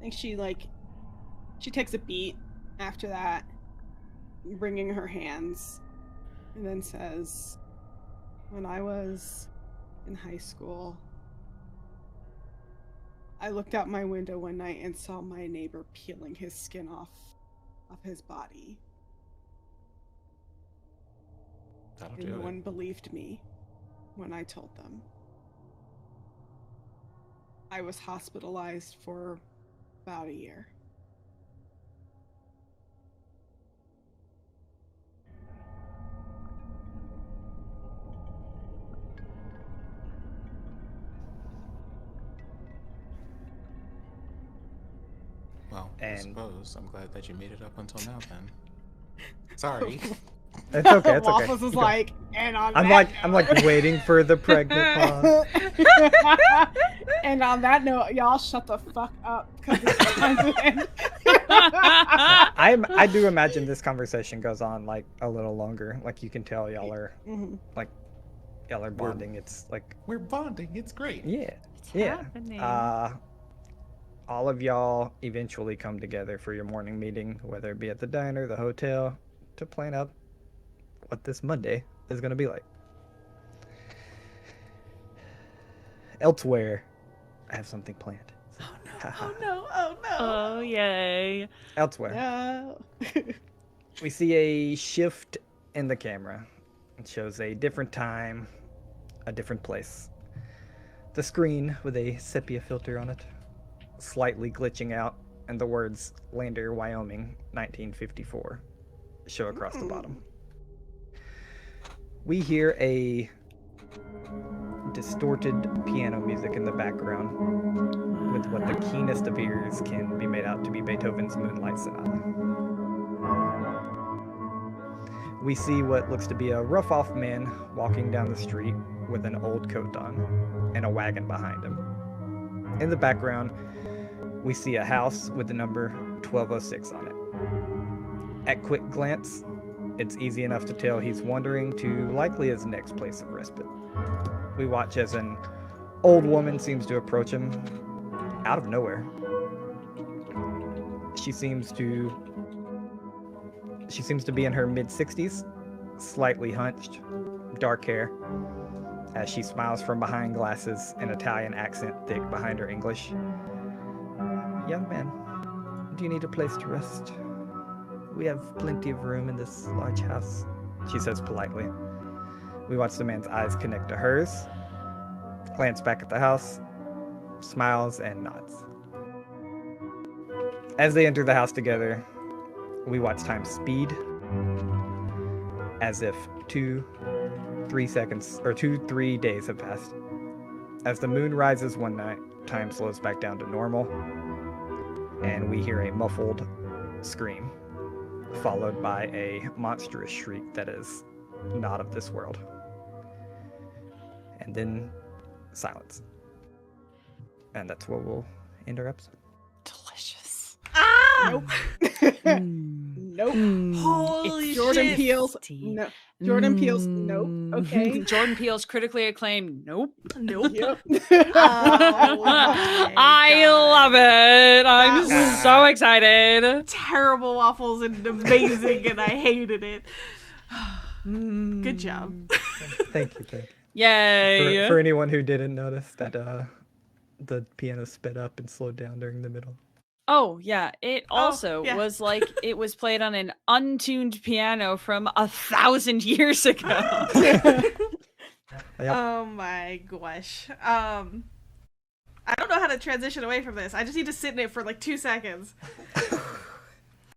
I think she takes a beat after that, wringing her hands, and then says, when I was in high school, I looked out my window one night and saw my neighbor peeling his skin off his body. That'll And do no it. one believed me when I told them. I was hospitalized for about a year. Well, I And- suppose I'm glad that you made it up until now then. Sorry. It's okay. It's okay. Waffles is Go. like, and on I'm that like note- waiting for the pregnant pause. And on that note, y'all shut the fuck up because it's time to end. I do imagine this conversation goes on like a little longer. Like you can tell y'all are Mhm. y'all are bonding. It's like We're bonding. It's great. yeah. It's Yeah. happening. All of y'all eventually come together for your morning meeting, whether it be at the diner, the hotel, to plan out what this Monday is going to be like. Elsewhere, I have something planned. Oh no! Oh no! Oh, yay. Elsewhere, No. we see a shift in the camera. It shows a different time, a different place. The screen with a sepia filter on it, slightly glitching out, and the words Lander, Wyoming, 1954 show across the bottom. We hear a distorted piano music in the background with what the keenest of ears can be made out to be Beethoven's Moonlight Sonata. We see what looks to be a rough-off man walking down the street with an old coat on and a wagon behind him. In the background, we see a house with the number 1206 on it. At quick glance, it's easy enough to tell he's wandering to likely his next place of respite. We watch as an old woman seems to approach him out of nowhere. She seems to be in her mid-60s, slightly hunched, dark hair, as she smiles from behind glasses, an Italian accent thick behind her English. Young man, do you need a place to rest? We have plenty of room in this large house, she says politely. We watch the man's eyes connect to hers, glance back at the house, smiles and nods. As they enter the house together, we watch time speed, as if 3 days have passed. As the moon rises one night, time slows back down to normal, and we hear a muffled scream, followed by a monstrous shriek that is not of this world. And then silence. And that's where we'll end our episode. Delicious. Ah! Nope. Nope. Holy Jordan shit! Peele's tasty. no. Jordan Peele's nope. Okay. Jordan Peele's critically acclaimed. Nope. Nope. Yep. Oh my I God. love it. I'm That was- so excited. Terrible waffles and amazing, and I hated it. Good job. Thank you. Yay. For anyone who didn't notice that the piano sped up and slowed down during the middle. Oh, yeah. It also yeah. was like it was played on an untuned piano from 1,000 years ago. Yep. Oh my gosh. I don't know how to transition away from this. I just need to sit in it for like 2 seconds.